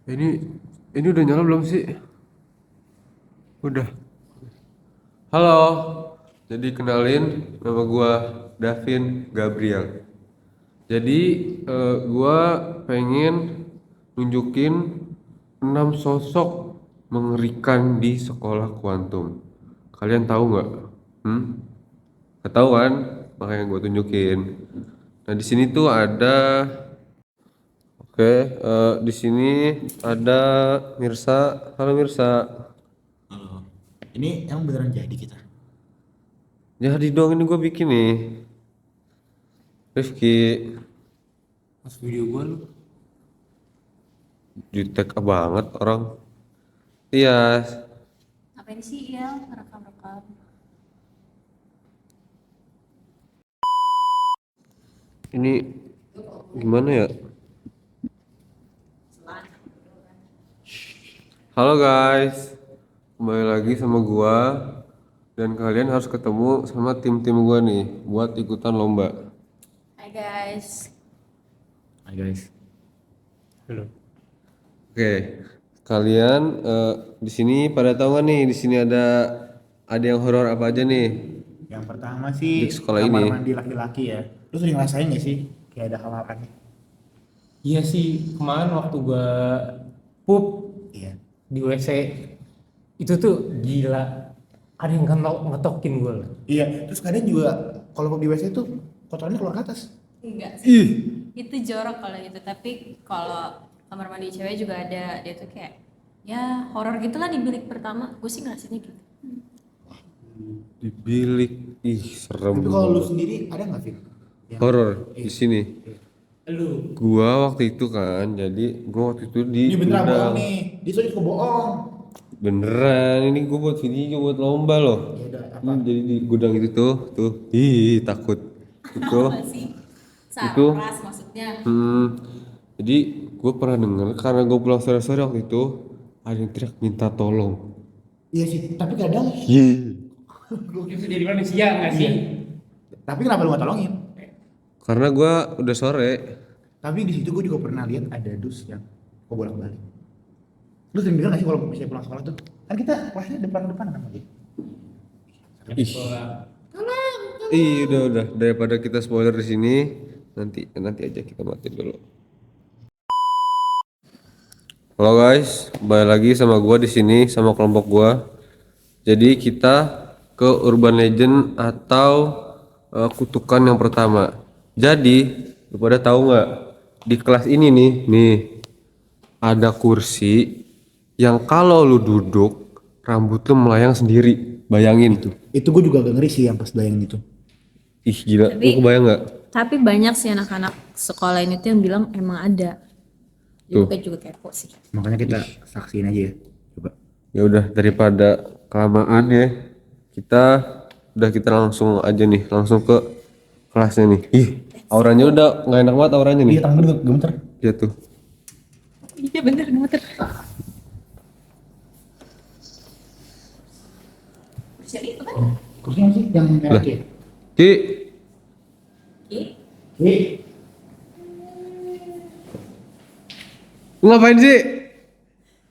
Ini ini udah nyala belum sih? Udah. Halo. Jadi kenalin nama gua Davin Gabriel. Jadi gua pengen nunjukin 6 sosok mengerikan di sekolah kuantum. Kalian tahu nggak? Hmm? Nggak tahu kan? Makanya gua tunjukin. Nah, di sini tuh ada. Oke, di sini ada Mirsa. Halo Mirsa. Halo. Ini emang beneran jadi kita? Jadi dong ini gue bikin nih. Rifki, Mas video gua lu. jutek banget orang. Iya, Ngapain sih ya rekam-rekam? ini gimana ya? Halo guys, kembali lagi sama gua dan kalian harus ketemu sama tim-tim gua nih buat ikutan lomba. Hai guys. Hai guys. Halo. Oke, kalian di sini pada tahu nggak nih? Di sini ada yang horor apa aja nih Yang pertama di sih sekolah kamar ini? mandi laki-laki ya. Lu sering ngerasain gak sih kayak ada hal-hal aneh? Iya sih, kemarin waktu gua pup Iya. di WC itu tuh gila. Ada yang ngetokin gua loh. Iya, terus kadang juga kalau di WC tuh kotorannya keluar ke atas. Enggak sih. Ih, Itu jorok kalau gitu, tapi kalau kamar mandi cewek juga ada. Dia tuh kayak ya horor gitu lah di bilik pertama. Gue sih ngerasanya gitu. di bilik, ih serem Tapi kalau lu banget. sendiri ada nggak Vin? Yang- Horor di sini. Lu Gua waktu itu kan, jadi gua waktu itu di Ini beneran bohong gudang. nih. Dia soalnya suka bohong. Beneran, ini gua buat video buat lomba loh. Ya udah, apa? Ini jadi di gudang itu tuh. Ih, takut. Itu, Apa sih? Itu. Saras maksudnya. jadi gua pernah denger karena gua pulang sore-sore waktu itu ada yang teriak minta tolong. Iya sih, tapi kadang itu jadi manusia nggak sih? iya. Tapi kenapa lu nggak tolongin? Karena gua udah sore. Tapi di situ gue juga pernah lihat ada dus yang kok bolak-balik. Lu sering dengar gak sih kalau misalnya pulang sekolah tuh? Kan kita kelasnya depan-depan sama dia. Ih, udah daripada kita spoiler di sini, nanti aja kita matiin dulu. Halo guys, balik lagi sama gua di sini sama kelompok gua. Jadi kita ke Urban Legend atau kutukan yang pertama. Jadi, lu pada tahu nggak di kelas ini nih ada kursi yang kalau lu duduk rambut lu melayang sendiri. Bayangin tuh. Itu gue juga agak ngeri sih yang pas bayangin itu. Ih gila, lu Tapi- kebayang nggak? Tapi banyak sih anak-anak sekolah ini tuh yang bilang emang ada. Jadi Tuh. gue juga kepo sih. Makanya kita saksiin aja ya. Coba. Ya udah daripada kelamaan ya, kita langsung aja nih, langsung ke kelasnya nih. Ih, auranya udah nggak enak banget auranya nih. Iya, tangan gue gemeter. Iya tuh. Iya bener gemeter. Kursi itu kan? Kursinya sih yang merah Lah. ya? Ki, Ih, Wih, lu ngapain sih?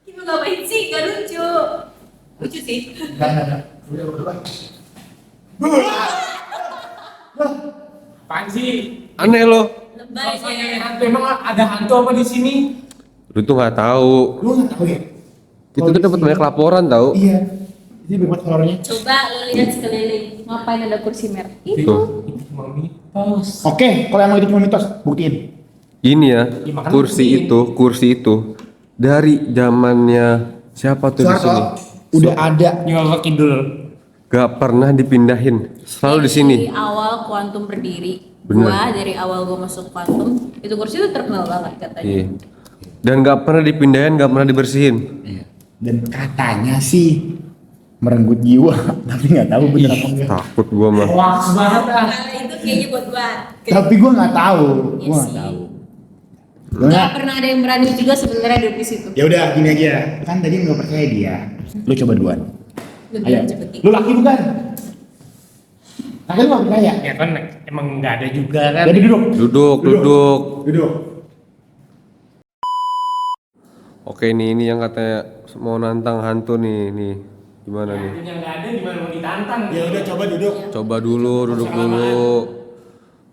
Ibu ngapain sih? Gak lucu. Lucu sih. enggak. Udah, udah. Apaan sih? Aneh lo. Lebay Sosok deh. nyari hantu, emang ada hantu apa di sini? Lu tuh nggak tahu. Lu nggak tahu ya? Itu tuh dapat banyak laporan tahu. Iya. Ini banyak horornya. Coba lo lihat sekeliling. Ngapain ada kursi merah? Itu. Tuh. Itu cuma mitos. Oke, kalau emang itu cuma mitos, buktiin. Ini ya, Ya, makanya kursi itu dari zamannya siapa tuh di sini? Soeharto udah ada. Nyawa kidul. Gak pernah dipindahin, selalu di sini. Dari awal kuantum berdiri. Bener. Gua dari awal gua masuk kuantum, itu kursi itu terkenal banget katanya. Iya. Dan gak pernah dipindahin, gak pernah dibersihin. Iya. Dan katanya sih merenggut jiwa, tapi nggak tahu bener apa enggak. Takut gua mah. Wah, banget ah. Nah, itu kayaknya buat gua. Tapi gue nggak tahu, Iya gue nggak sih. tahu. Nggak pernah ada yang berani juga sebenarnya duduk di situ. Ya udah gini aja, kan tadi nggak percaya dia. Lu coba duluan. Lu Ayo. bilang cepet. Lu laki bukan? Laki lu nggak percaya? Ya kan emang nggak ada juga kan. Jadi duduk. Duduk. Duduk. Oke ini yang katanya mau nantang hantu nih. Gimana nih? Yang nggak ada gimana mau ditantang? Ya udah coba duduk. Coba dulu, duduk dulu.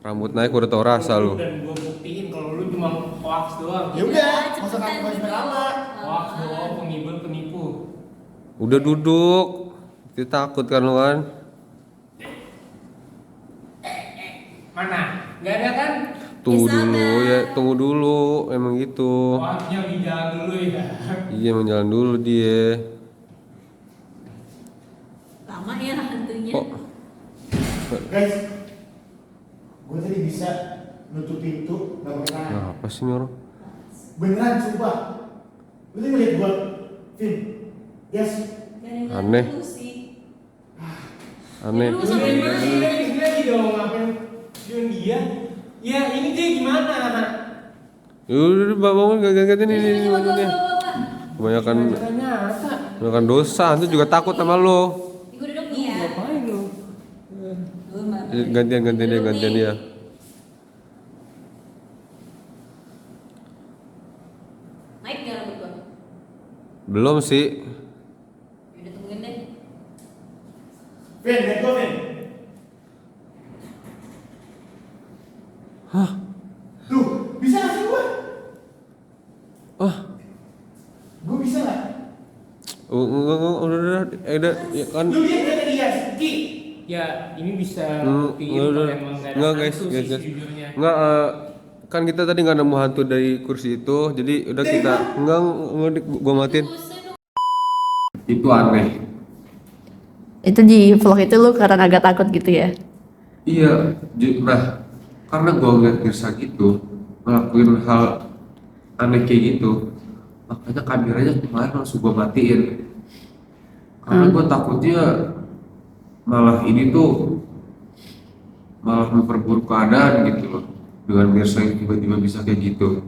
Rambut naik udah tau rasa lu. Dan gue buktiin kalau lu cuma hoax doang. Ya udah, cepetan masa kamu masih duduk. lama. Hoax doang, penipu. Udah duduk. Kita takut kan lu kan? Mana? Nggak ada kan? Tunggu Ya, dulu sabar. ya, tunggu dulu. Emang gitu. Hoaxnya di jalan dulu ya. Iya, emang jalan dulu dia. Lama ya hantunya. Kok Guys, gue tadi bisa nutup pintu nggak pakai tangan. apa sih ini orang? Beneran sumpah. Lu tadi ngeliat gue, Vin. Yes. Aneh. Aneh. Lu sampai Ini mana? lagi dong, ngapain dia? Ya ini dia gimana? Yaudah, bangun ganti ini. Coba. Kebanyakan dosa, hantu juga takut sama lo. Gue duduk nih ya. Ngapain lu? Dulu, Mbak. Gantian dia. Naik nggak rambut gua? Belum sih. Udah tungguin deh. Vin, lihat gue, Vin. Hah? Tuh, bisa nggak sih gue? Ah, Gue bisa nggak? udah, ya kan. Lu lihat dia tadi ya, Ki. Ya ini bisa buktiin Udah, kalau emang nggak ada enggak guys, hantu sih guys. sejujurnya. Enggak, kan kita tadi nggak nemu hantu dari kursi itu, jadi udah kita enggak, gua matiin. Itu aneh. Itu di vlog itu lu karena agak takut gitu ya? Iya, nah karena gua ngeliat Mirsa gitu ngelakuin hal aneh kayak gitu, makanya kameranya kemarin langsung gua matiin. Karena gua takutnya malah ini tuh malah memperburuk keadaan gitu loh, dengan Mirsa yang tiba-tiba bisa kayak gitu.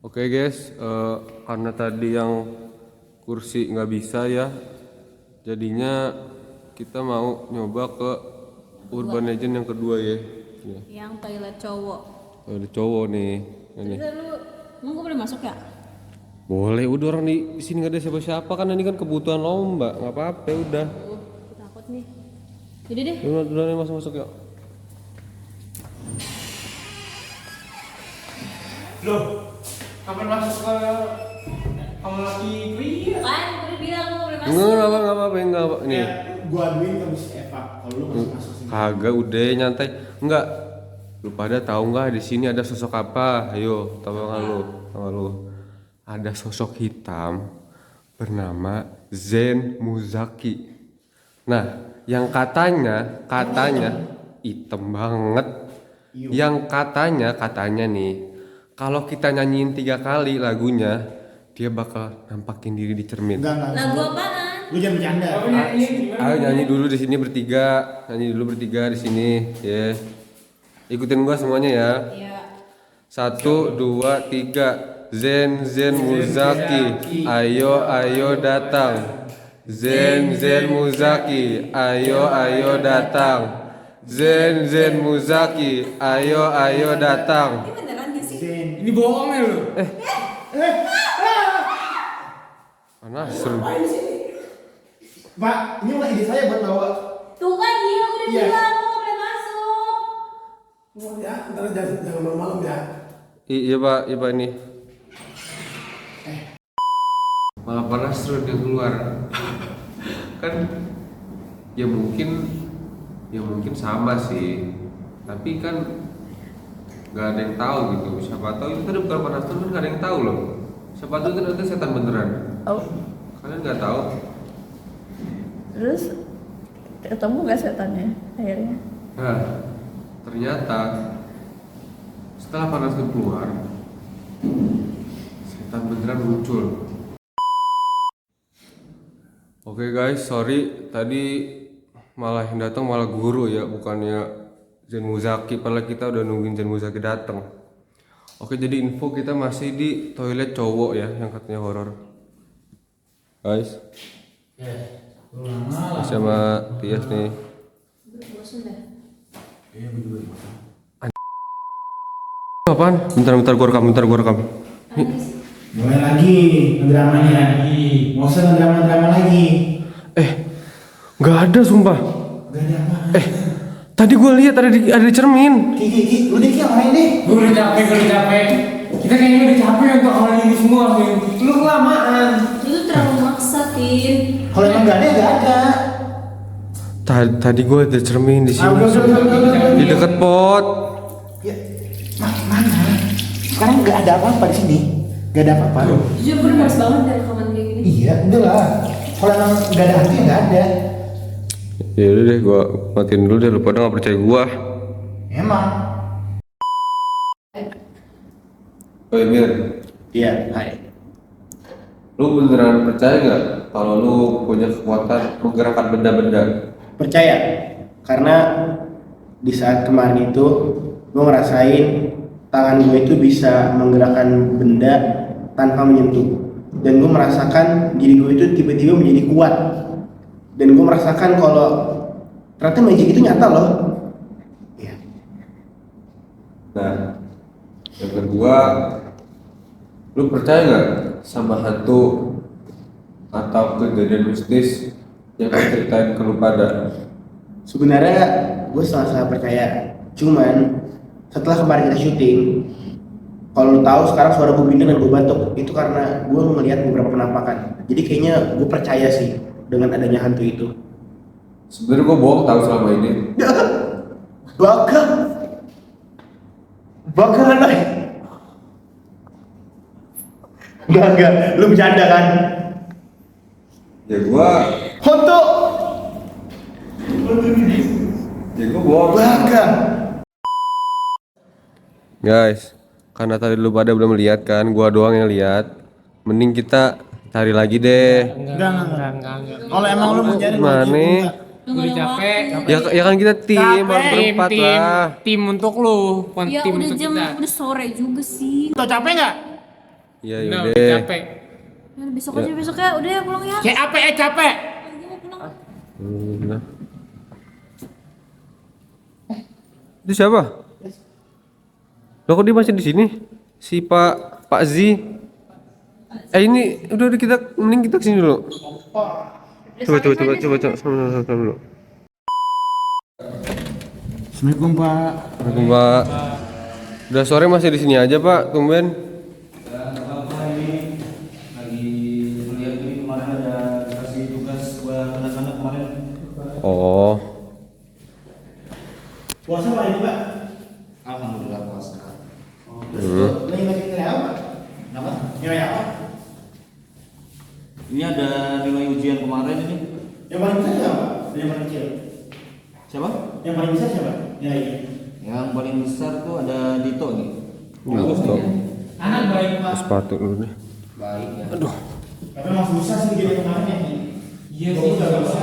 Oke guys, karena tadi yang kursi nggak bisa ya, jadinya kita mau nyoba ke Urban Legend yang kedua ya. Yang toilet cowok. Ada cowok nih, ini. Udah lu, emang gue boleh masuk ya? Boleh, udah orang di sini nggak ada siapa-siapa kan, ini kan kebutuhan lomba, nggak apa-apa, udah. Gue takut nih. Jadi deh. Udah masuk ya. Loh, kapan masuk ke kamu lagi pria? Kan gue udah bilang lu boleh masuk. Nggak apa-apa, nih. Gue aduin ke Miss Eva. Kalau lu masih masuk sini. Kagak, udah nyantai. Enggak. Lu pada tahu nggak di sini ada sosok apa? Ayo, tahu nggak lu? Tahu nggak lu? Ada sosok hitam bernama Zen Muzaki. Nah, yang katanya hitam banget. Yang katanya nih, kalau kita nyanyiin 3 kali lagunya, dia bakal nampakin diri di cermin. Enggak. Lagu apaan? Lu jangan bercanda. Ayo nyanyi dulu di sini bertiga, di sini, ya. Ikutin gua semuanya ya. Iya. 1, 2, 3. Zen Muzaki, ayo datang. Zen Muzaki, ayo datang. Zen Muzaki, ayo datang. Ini beneran gak sih? Zen. Ini bohong ya lu? Mana seru? Pak, ini bukan ide saya buat bawa. Tuh kan dia udah Iya. bilang lu boleh masuk. Ya, ntar jangan malam-malam ya. Iya pak ini. Malah panas terus dia keluar. Kan ya mungkin sama sih, tapi kan nggak ada yang tahu gitu. Siapa tahu itu tadi bukan panas terus, kan nggak ada yang tahu loh. Siapa tahu itu nanti setan beneran. Oh, Kalian nggak tahu. terus ketemu gak setannya akhirnya? Nah, ternyata setelah panas itu keluar, setan beneran muncul. Oke guys, sorry tadi malah yang datang malah guru ya, bukannya Zen Muzaki. Padahal kita udah nungguin Zen Muzaki datang. Oke, jadi info kita masih di toilet cowok ya, yang katanya horor. Guys, sama Tias nih. Bosan dah. Apaan? Bentar gua rekam. Mulai lagi ngedramanya. Mau usah ngedrama lagi. Nggak ada sumpah. Gak ada apa. Tadi gue lihat ada di cermin. Ki, lu deh Ki yang main deh. Gue udah capek. Kita kayaknya udah capek untuk hal ini semua, Vin. Lu kelamaan. Itu terlalu maksa, Vin. Kalau emang gak ada, gak ada. Tadi gue ada cermin di sini. Udah. Di dekat pot. Ya, mana? Sekarang gak ada apa-apa di sini. Gak ada apa-apa. Jujur gue males banget dari rekaman kayak gini. Iya, udah lah. Kalau emang gak ada hantu ya gak ada. Ya udah deh, gue matiin dulu deh. Lu pada nggak percaya gue. Emang. Oh Mir, Iya, hai. lu beneran percaya nggak kalau lu punya kekuatan menggerakkan benda-benda? Percaya, karena di saat kemarin itu gue ngerasain tangan gue itu bisa menggerakkan benda tanpa menyentuh, dan gue merasakan diri gue itu tiba-tiba menjadi kuat, dan gue merasakan kalau ternyata magic itu nyata loh. Iya. Nah, yang kedua, lu percaya nggak sama hantu atau kejadian mistis yang aku ceritain ke lu pada? Sebenarnya gue sangat percaya, cuman setelah kemarin kita syuting, kalau lu tahu sekarang suara gue bindeng dan gue batuk, itu karena gue melihat beberapa penampakan. Jadi kayaknya gue percaya sih dengan adanya hantu itu. Sebenarnya gue bohong tahu selama ini. Bakal lah. Enggak, lu bercanda kan? Ya gue Foto. bohong. Bakal. Guys, karena tadi lu pada belum lihat kan, gua doang yang lihat. Mending kita cari lagi deh. Enggak. Kalau emang lu mau nyari Mana? Gue udah capek. Ya kan kita tim harus berempat lah. Tim untuk lu, bukan Ya tim udah untuk jam, kita. udah sore juga sih. Tau capek nggak? Iya Udah yaudah. capek. Ya, besok aja udah ya pulang ya. Capek. Gue mau pulang. Nah. Itu siapa? Loh kok dia masih di sini? Si Pak Z. Ini udah kita mending kita kesini dulu. Coba. Sama dulu. Assalamualaikum Pak. Assalamualaikum Pak. Udah sore masih di sini aja Pak, tumben. Oh, Puasa Pak ini Pak? Alhamdulillah puasa. Lagi nilai apa? Apa? Nilai apa? Ini ada nilai ujian kemarin ini. Yang paling besar siapa? Dan yang paling kecil? Siapa? Yang paling besar siapa? Nilainya? Yang paling besar tuh ada Dito nih. stop. Anak baik, Pak. Sepatu dulu nih. Baik ya. Tapi emang susah sih jadi kemarin ya. Iya sih, nggak bisa.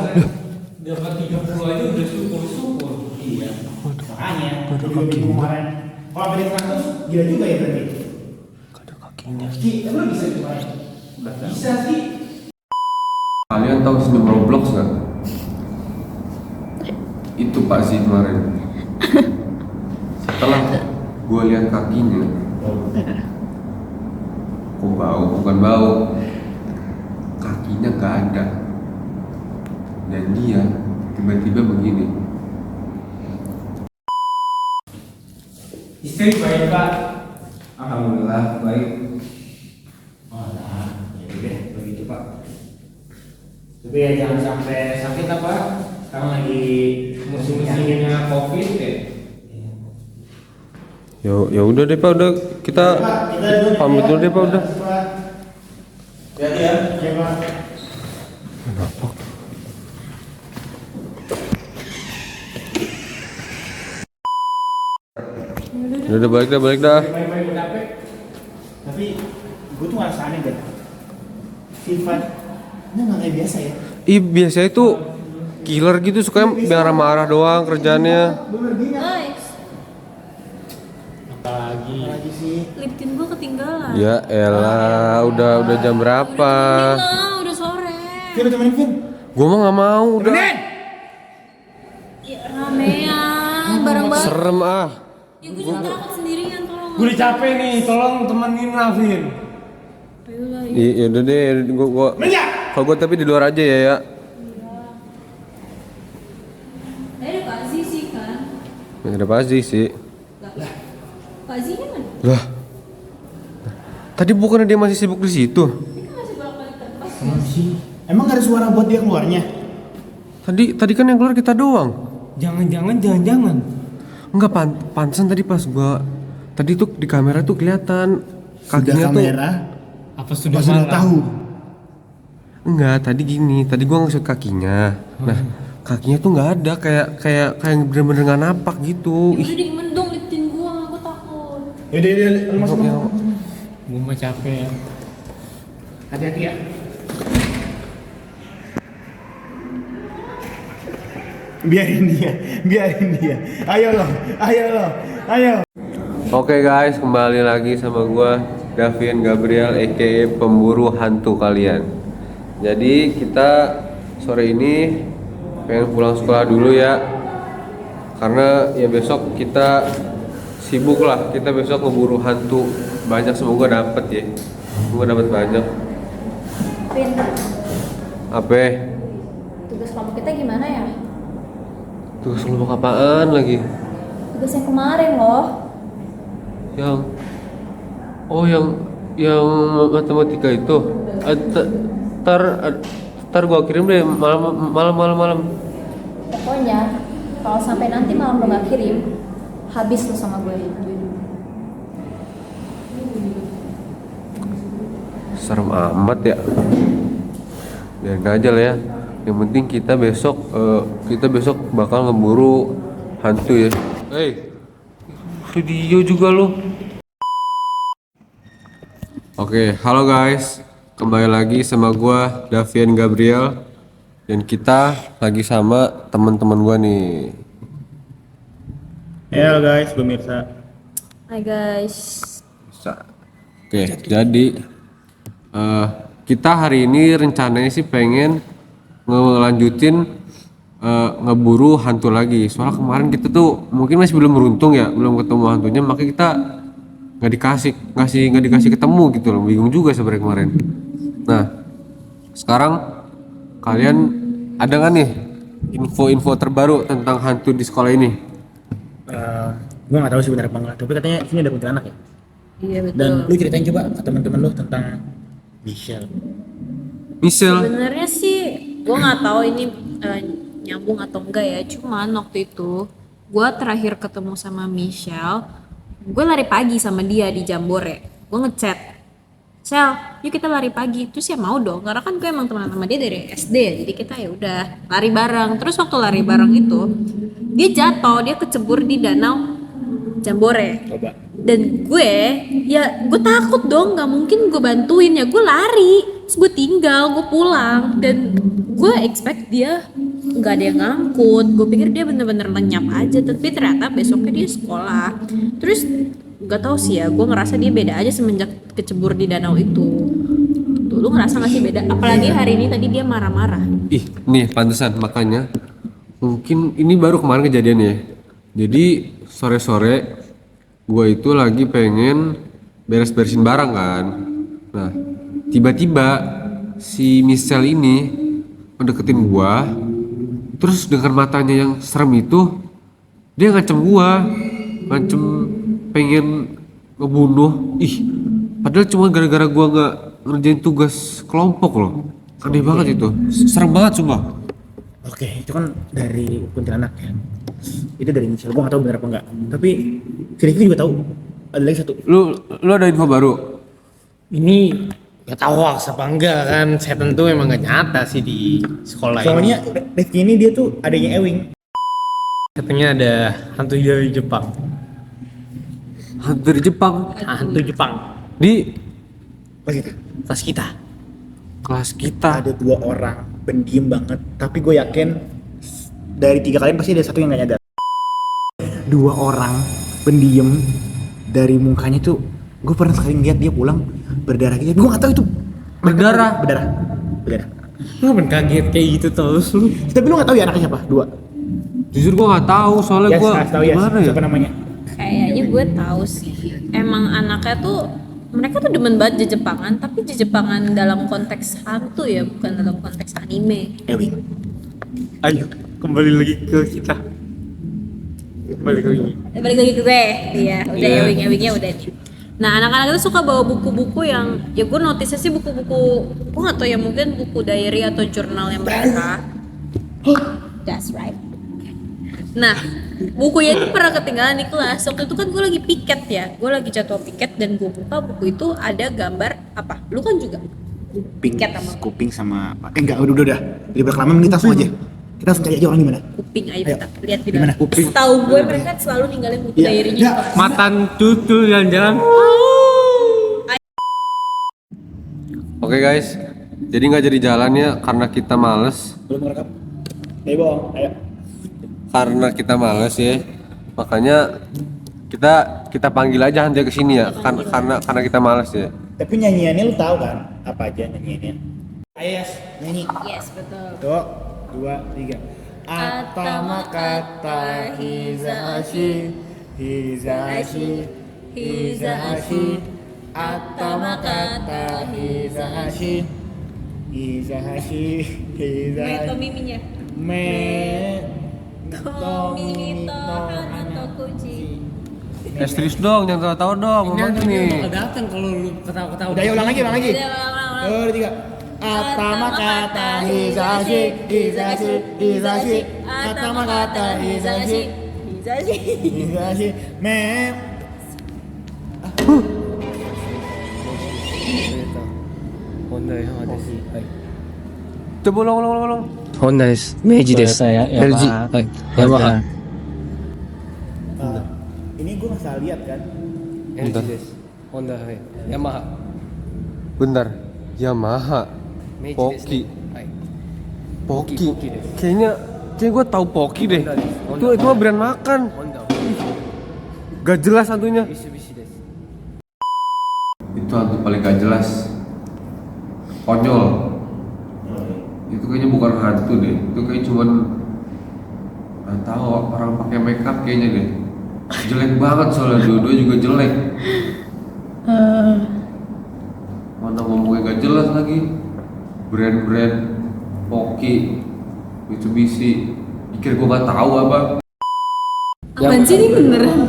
Dapat 30 aja udah syukur. Iya. Makanya. Ada kakinya. Kemarin. Kalau beda 100 gila juga ya berarti. Ada kakinya. Ki, lu bisa kemarin? Bisa sih. Kalian tahu sistem Roblox nggak? Itu Pak Z kemarin. Setelah gue lihat kakinya, kok bau? Bukan bau, kakinya nggak ada. Dan dia tiba-tiba begini. Istri baik, Pak. Alhamdulillah baik. Jadi deh, begitu Pak. Tapi ya jangan sampai sakit apa? Sekarang lagi Musim-musimnya COVID ya. Ya udah deh Pak, udah kita pamit dulu deh Pak, udah. Jadi ya, ya Pak. Udah balik dah. Baik-baik udah capek. Tapi gue tuh ngerasa aneh deh. Sifatnya nggak kayak biasa ya. Ih biasanya tuh killer gitu, suka marah-marah doang kerjaannya. Bener gini. Guys, Lagi sih. lip tint gue ketinggalan. Ya elah, udah jam berapa? Udah sore. Vin, temenin Vin. Gua mah nggak mau, udah. Ya ramean, bareng-bareng. Serem ah. Ya gue juga takut sendirian, tolong. Gue udah capek nih, tolong temenin lah, Vin. Ayolah, Iya udah deh, gua kalau gua tapi di luar aja ya. ada Pak Zizi kan? Nggak ada pasti sih. Lah, Pak Zizi kan? Lah. Tadi bukannya dia masih sibuk di situ? Dia kan masih bolak-balik ke pos. Emang gak ada suara buat dia keluarnya? Tadi kan yang keluar kita doang. Jangan. Enggak pantesan tadi pas gua tadi tuh di kamera tuh kelihatan Sudah kakinya tuh. kamera, Apa sudah pas sudah malam? tahu. Enggak, tadi gini, tadi gua ngesut kakinya. Nah, kakinya tuh nggak ada kayak bener-bener nggak napak gitu. Udah di mendung liatin gua takut. Yaudah, lu masuk. Gue mah capek ya. Hati-hati ya. Biarin dia. Ayo lo. Oke guys, kembali lagi sama gua Davian Gabriel aka pemburu hantu kalian. Jadi kita sore ini pengen pulang sekolah dulu ya. Karena ya besok kita sibuk lah, kita besok ngeburu hantu banyak, semoga dapet ya. Semoga dapet banyak. Pin, Apa? tugas kelompok kita gimana ya? Tugas kelompok apaan lagi? Tugas yang kemarin loh. Yang matematika itu. Ntar gua kirim deh malam. Pokoknya kalau sampai nanti malam lo nggak kirim, habis lo sama gue. Serem amat ya. Biarin aja lah ya. Yang penting kita besok bakal ngeburu hantu ya. Video juga lo. Oke, halo guys. Kembali lagi sama gua Davian Gabriel dan kita lagi sama teman-teman gua nih. Halo guys, gue Mirsa. Hai guys. Oke, jadi kita hari ini rencananya sih pengen ngelanjutin ngeburu hantu lagi. Soalnya kemarin kita tuh mungkin masih belum beruntung ya, belum ketemu hantunya, makanya kita nggak dikasih ketemu gitu loh. Bingung juga sebenarnya kemarin. Nah, sekarang kalian ada nggak nih info-info terbaru tentang hantu di sekolah ini? Gue gak tahu sih benar apa enggak, tapi katanya sini ada kuntilanak ya. Iya betul. Dan lu ceritain coba ke teman-teman lu tentang Michelle. Sebenarnya sih gue nggak tahu ini nyambung atau enggak ya. Cuman waktu itu gue terakhir ketemu sama Michelle, gue lari pagi sama dia di Jambore. Gue ngechat, Sel, yuk kita lari pagi. Terus ya mau dong, karena kan gue emang teman sama dia dari SD ya. Jadi kita ya udah lari bareng. Terus waktu lari bareng itu dia jatuh, dia kecebur di danau Jambore. Coba. Dan gue takut dong, nggak mungkin gue bantuin ya, gue lari, terus gue tinggal, gue pulang, dan gue expect dia nggak ada yang ngangkut, gue pikir dia bener-bener lenyap aja, tapi ternyata besoknya dia sekolah. Terus nggak tahu sih ya, gue ngerasa dia beda aja semenjak kecebur di danau itu. Tuh, lu ngerasa nggak sih beda? Apalagi hari ini tadi dia marah-marah. Ih, nih pantesan makanya mungkin ini baru kemarin kejadiannya. Jadi sore-sore gue itu lagi pengen beres-beresin barang kan. Nah, tiba-tiba si Michelle ini mendeketin gue, terus dengan matanya yang serem itu dia ngancem gue, pengen ngebunuh. Padahal cuma gara-gara gue nggak ngerjain tugas kelompok loh. Aneh banget itu, serem banget sumpah. Oke, itu kan dari kuntilanak ya. Itu dari Michelle, gue gak tahu benar apa enggak. Tapi si Rifki juga tahu. Ada lagi satu. Lu ada info baru? Ini gak tahu hoax apa enggak kan, saya tentu emang gak nyata sih di sekolah ini. Soalnya Rifki ini dia tuh adanya Ewing. Katanya ada hantu dari Jepang. Hantu dari Jepang Hantu Jepang di Pas kita kelas kita. ada 2 orang pendiam banget, tapi gue yakin dari 3 kalian pasti ada satu yang gak nyadar. 2 orang pendiam, dari mukanya tuh gue pernah sekali lihat dia pulang berdarah gitu. Gue gak tahu itu berdarah. Lu kan kaget kayak gitu terus lu. Tapi lu gak tahu ya anaknya siapa? 2. Jujur gua nggak tahu soalnya Yes, gua kasih tahu ya. gimana ya. Siapa namanya? Kayaknya gue tahu sih. Emang anaknya tuh mereka tuh demen banget Jepangan, tapi Jepangan dalam konteks hantu ya, bukan dalam konteks anime. Ewing. Ayo, kembali lagi ke kita. Kembali ke ini. Balik lagi ke gue, iya udah ewing-ewingnya udah nih. Nah anak-anak itu suka bawa buku-buku yang, ya gue notice sih buku-buku, gue nggak tahu ya mungkin buku diary atau jurnalnya mereka. That's right. Nah bukunya itu pernah ketinggalan di kelas. Waktu itu kan gue lagi piket ya, gue lagi jadwal piket dan gue buka buku itu ada gambar apa? Lu kan juga Kuping, piket sama kuping sama apa? Enggak, udah. Jadi berkelamaan kita langsung aja. Kita langsung cari aja orang di mana. kuping. Ayo kita lihat di Gimana kuping? Tahu gue mereka selalu ninggalin buku Iya, diary-nya. iya. di kelas. Matan tutul jalan-jalan. Oke guys, jadi nggak jadi jalan ya karena kita males. Belum merekam. Ayo bohong, ayo. Karena kita males ya, makanya kita panggil aja hantu ke sini ya, karena kita males ya. Tapi nyanyiannya lu tahu kan? Apa aja nyanyiannya? Ayo, Yas, nyanyi. Yes betul. Tuh, 2, 3. Atama kata hizashi, hizashi, hizashi. Atama kata hizashi, hizashi, hizashi. Miminya. Me Tomi Hanato Kuchi. Serius dong, jangan tahu dong, Ini ngomong ini. bakal datang kalau lu ketawa-ketawa. Udah, ayo ulang lagi. Udah, ulang. 2, 3. Atama kata hizashi, hizashi, hizashi. Atama kata hizashi, hizashi. Me Honda ya, ada sih. Coba ulang. Honda desu. Meiji desu. LG. Yamaha. ini gue nggak salah lihat kan? LG desu. Honda, Yamaha. Bentar, Yamaha, Meiji Poki, desu. Poki. Poki desu. Kayaknya gue tahu Poki deh. Itu mah brand makan. Honda. Gak jelas hantunya. Mitsubishi desu. Itu hantu paling gak jelas. Konyol. Itu kayaknya bukan hantu deh. Itu kayak cuman nggak tahu orang pakai makeup kayaknya deh. Jelek banget soalnya dua-dua juga jelek. Mana ngomongnya gak jelas lagi. Brand-brand Poki, Mitsubishi. Pikir gue gak tahu apa. Apaan sih ini beneran?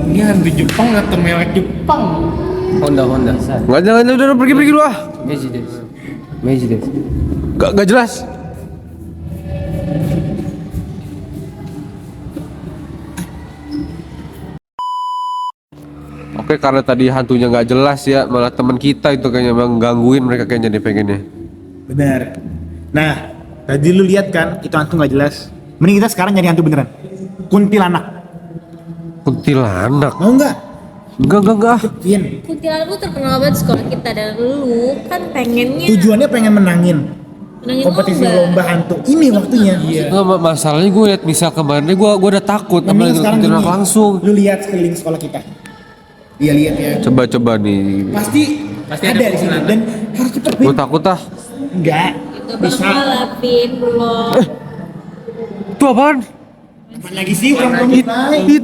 Ini hantu Jepang atau merek Jepang? Honda. Nggak jangan udah pergi lu ah. Meiji desu. Gak jelas. Oke, karena tadi hantunya nggak jelas ya, malah teman kita itu kayaknya menggangguin mereka kayaknya deh pengennya. Benar. Nah, tadi lu lihat kan itu hantu nggak jelas. Mending kita sekarang nyari hantu beneran. Kuntilanak. Kuntilanak? Mau nggak? Enggak. Ian. Kuntilanak tuh terkenal banget di sekolah kita dan lu kan pengennya Tujuannya pengen menangin kompetisi lomba hantu. Ini waktunya. Nggak, masalahnya gue liat misal kemarin gue udah takut, Mending apalagi sekarang kuntilanak gini, langsung. Lu lihat sekeliling sekolah kita. Iya lihat ya. Coba nih. Pasti ada di sini dan harus cepet. Gue takut ah. Enggak. itu bakal lapin belum. Itu apaan? Apaan lagi sih orang belum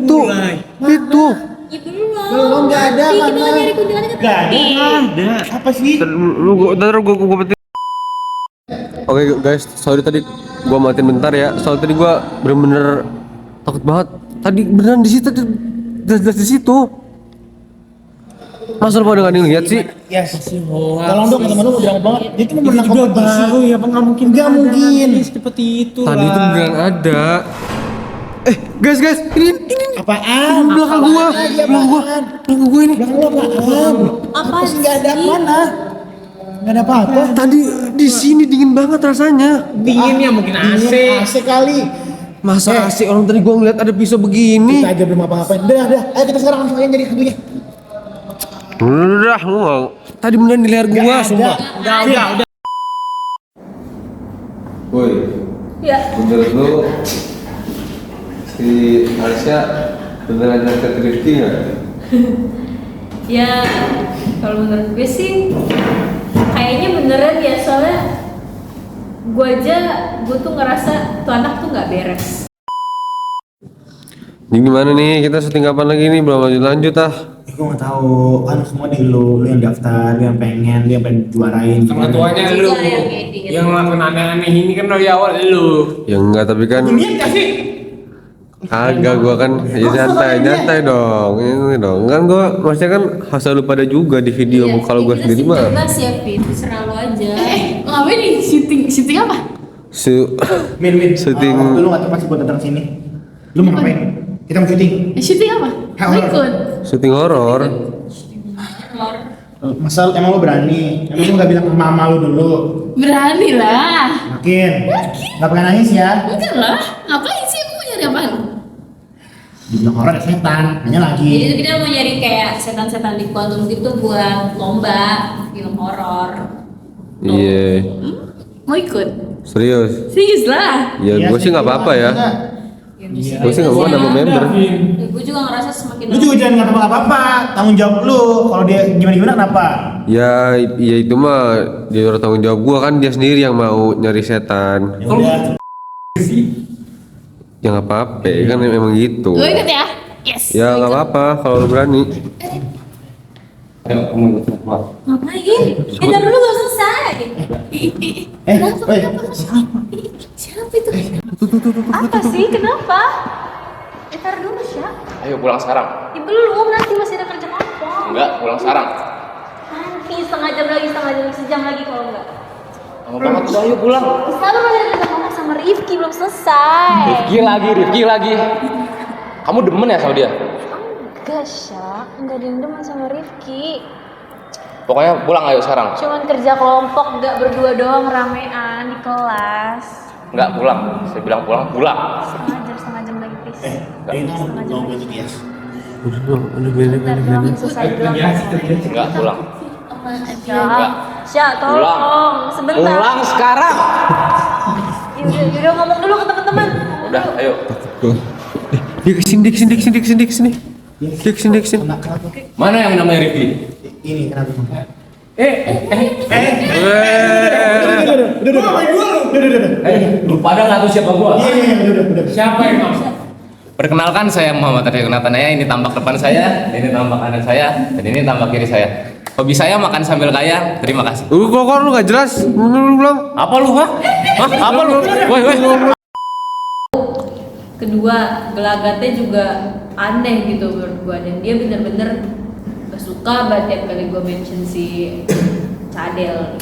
mulai? Itu. Ya belum. Belum, nggak ada, Tapi kita mana? nyari kuntilanak kan. Nggak ada. Apa sih? Ntar gue penting. Oke guys, sorry tadi gua matiin bentar ya. Soalnya tadi gua bener-bener takut banget. Tadi beneran di situ, jelas di situ. Masa lu pada nggak ngeliat sih? Yes. Tolong dong teman-teman udah lama banget. Dia tuh mau menang kompetisi. ya, apa nggak mungkin? Nggak mungkin. Seperti itu. Tadi itu beneran ada. Guys, ini Apaan? belakang gua ini. Belakang lo apaan? Apa sih nggak ada sih? mana? Nggak ada apa-apa. Tadi di sini dingin banget rasanya. Dingin ya mungkin AC. AC kali. Masa asik orang tadi gua ngeliat ada pisau begini. Kita aja belum apa-apain. Udah. Ayo kita sekarang langsung aja jadi hantunya. Udah, lu mau. Tadi beneran di leher gua, Nggak ada. sumpah. Udah. Woi, Ya. menurut lu si Arsya beneran nyantet Rifki nggak? Ya kalau menurut gue sih kayaknya beneran ya, soalnya gue tuh ngerasa tuh anak tuh nggak beres. Ini gimana nih, kita syuting kapan lagi nih, belum lanjut ah. Gue nggak tahu, kan semua di lu yang daftar, lu yang pengen juarain. Sama tuanya lu Juga yang edit. yang ngelakuin aneh-aneh ini kan dari awal lu. Ya enggak, tapi kan Niat gak sih? agak gua kan ya nyantai dong. Ini dong. Kan gua maksudnya kan hasil lu pada juga di video kalau gua sendiri mah. Bebas ya, Fit. Terserah lu aja. Ngapain nih? Syuting apa? Min. Syuting. Waktu lu nggak tahu pas gue datang sini. Lu mau ngapain? Kita mau syuting. Syuting apa? Hah, Mau ikut? Syuting horor. Masal emang lu berani? Emang lu nggak bilang ke mama lu dulu? Berani lah. Makin. Nggak pakai nangis ya? Enggak lah. Ngapain sih aku mau nyari apaan? Dibilang horor ada setan. Nanya lagi. Jadi kita mau nyari kayak setan-setan di kuantum gitu buat lomba film horor. Iya. Mau ikut? Serius. Serius lah. Ya Iya, gua sih nggak apa-apa ya. Gua sih nggak mau nambah member. Gue juga ngerasa semakin Lu juga jangan nggak apa-apa. Tanggung jawab lu. Kalau dia gimana kenapa? Ya itu mah dia udah tanggung jawab gua kan, dia sendiri yang mau nyari setan. Ya udah. Ya nggak apa-apa kan memang gitu. Gue ikut ya? Yes. Ya nggak apa-apa kalau lu berani. ngapain? Ntar dulu gak selesai. Woi. Siapa itu? Apa sih? Kenapa? Ntar dulu, Sya. Ayo pulang sekarang. Ya, belum, nanti masih ada kerja kelompok. Enggak, pulang sekarang. Nanti setengah jam lagi, sejam lagi kalau enggak. Lama banget tuh, ayo pulang. Sekarang masih ada kerja kelompok sama Rifki, belum selesai. Rifki lagi. Kamu demen ya sama dia? Enggak, Sya. Enggak demen sama Rifki. Pokoknya pulang ayo sekarang. Cuman kerja kelompok, enggak berdua doang, ramean di kelas. Enggak pulang. Saya bilang pulang. Setengah jam lagi, please. Ini mau gue tuh Udah beda. Bentar doang, selesai doang. Enggak pulang. Sya, tolong. Sebentar. Pulang sekarang. Yaudah ngomong dulu ke teman-teman. Udah, ayo. Dia kesini. Dia kesini. Mana yang namanya Rifki? Ini kenapa? Lu pada nggak tahu siapa gua? Udah. Siapa yang maksa? Perkenalkan, saya Muhammad Arya Gunatanaya. Ini tampak depan saya, ini tampak kanan saya, dan ini tampak kiri saya. Hobi saya makan sambil kaya. Terima kasih. Kok lu nggak jelas? Lu bilang. Apa lu, ha? Apa lu? Woi. Kedua, gelagatnya juga aneh gitu menurut gua, dan dia bener-bener gak suka banget tiap kali gua mention si Cadel.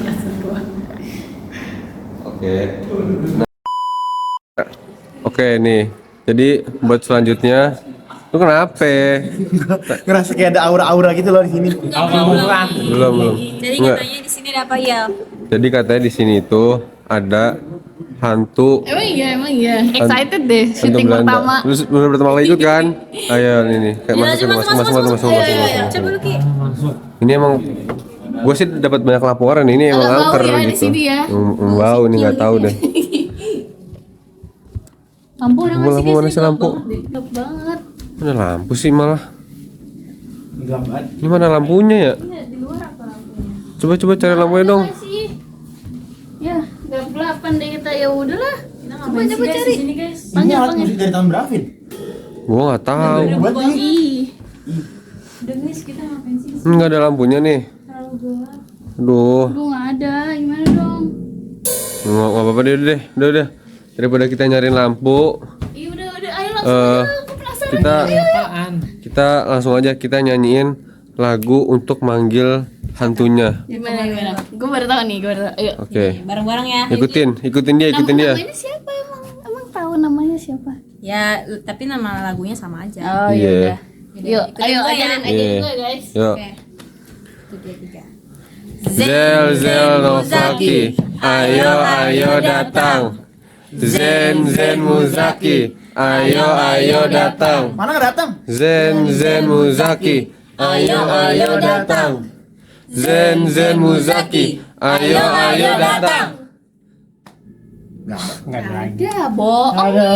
Maksud gua. Oke nih. Jadi buat selanjutnya, lu kenapa? Ngerasa kayak ada aura-aura gitu loh di sini. Belum. Jadi Enggak. katanya di sini ada apa ya? Jadi katanya di sini itu ada hantu. Emang iya. Excited deh. Hantu Syuting Belanda. pertama. Lu pertama kali ikut kan? Ayo ini. Kayak masuk. Coba lu Ki. Ini emang gue sih dapat banyak laporan ini emang Agak bau angker ya di gitu. sini ya. Bau nih nggak tahu deh. Lampu udah ngasih Lampu mana sih lampu? Gelap banget. Mana lampu sih malah? Gelap banget. Ini mana lampunya ya? Di luar apa lampunya? Coba cari lampunya dong. Sih. Ya, gelap-gelapan deh kita, ya udahlah. Kita ngapain sih guys di sini guys? Ini alat musik dari tahun berapa? Gua nggak tahu. Buat nih. Ih, Udah guys, kita ngapain sih? Nggak ada lampunya nih. Terlalu gelap. Aduh. gua nggak ada. Gimana dong? Nggak apa-apa deh. Udah. Daripada kita nyariin lampu, Iya udah, ayo langsung. Aku penasaran. kita langsung aja kita nyanyiin lagu untuk manggil hantunya. Gimana? Gue baru tahu nih, Ayo. Oke. Bareng-bareng ya. Ikutin dia. Namanya siapa emang? Emang tahu namanya siapa? Ya, tapi nama lagunya sama aja. Oh Iya. iya. Yuk, ayo ajarin Iya. gue guys. Yuk. Oke. 3. Zel Novaki, ayo datang. Zen Muzaki, ayo datang. Mana nggak datang? Zen Muzaki, ayo datang. Zen Muzaki, ayo datang. Nggak ada lagi. Ya, bohong. Ada.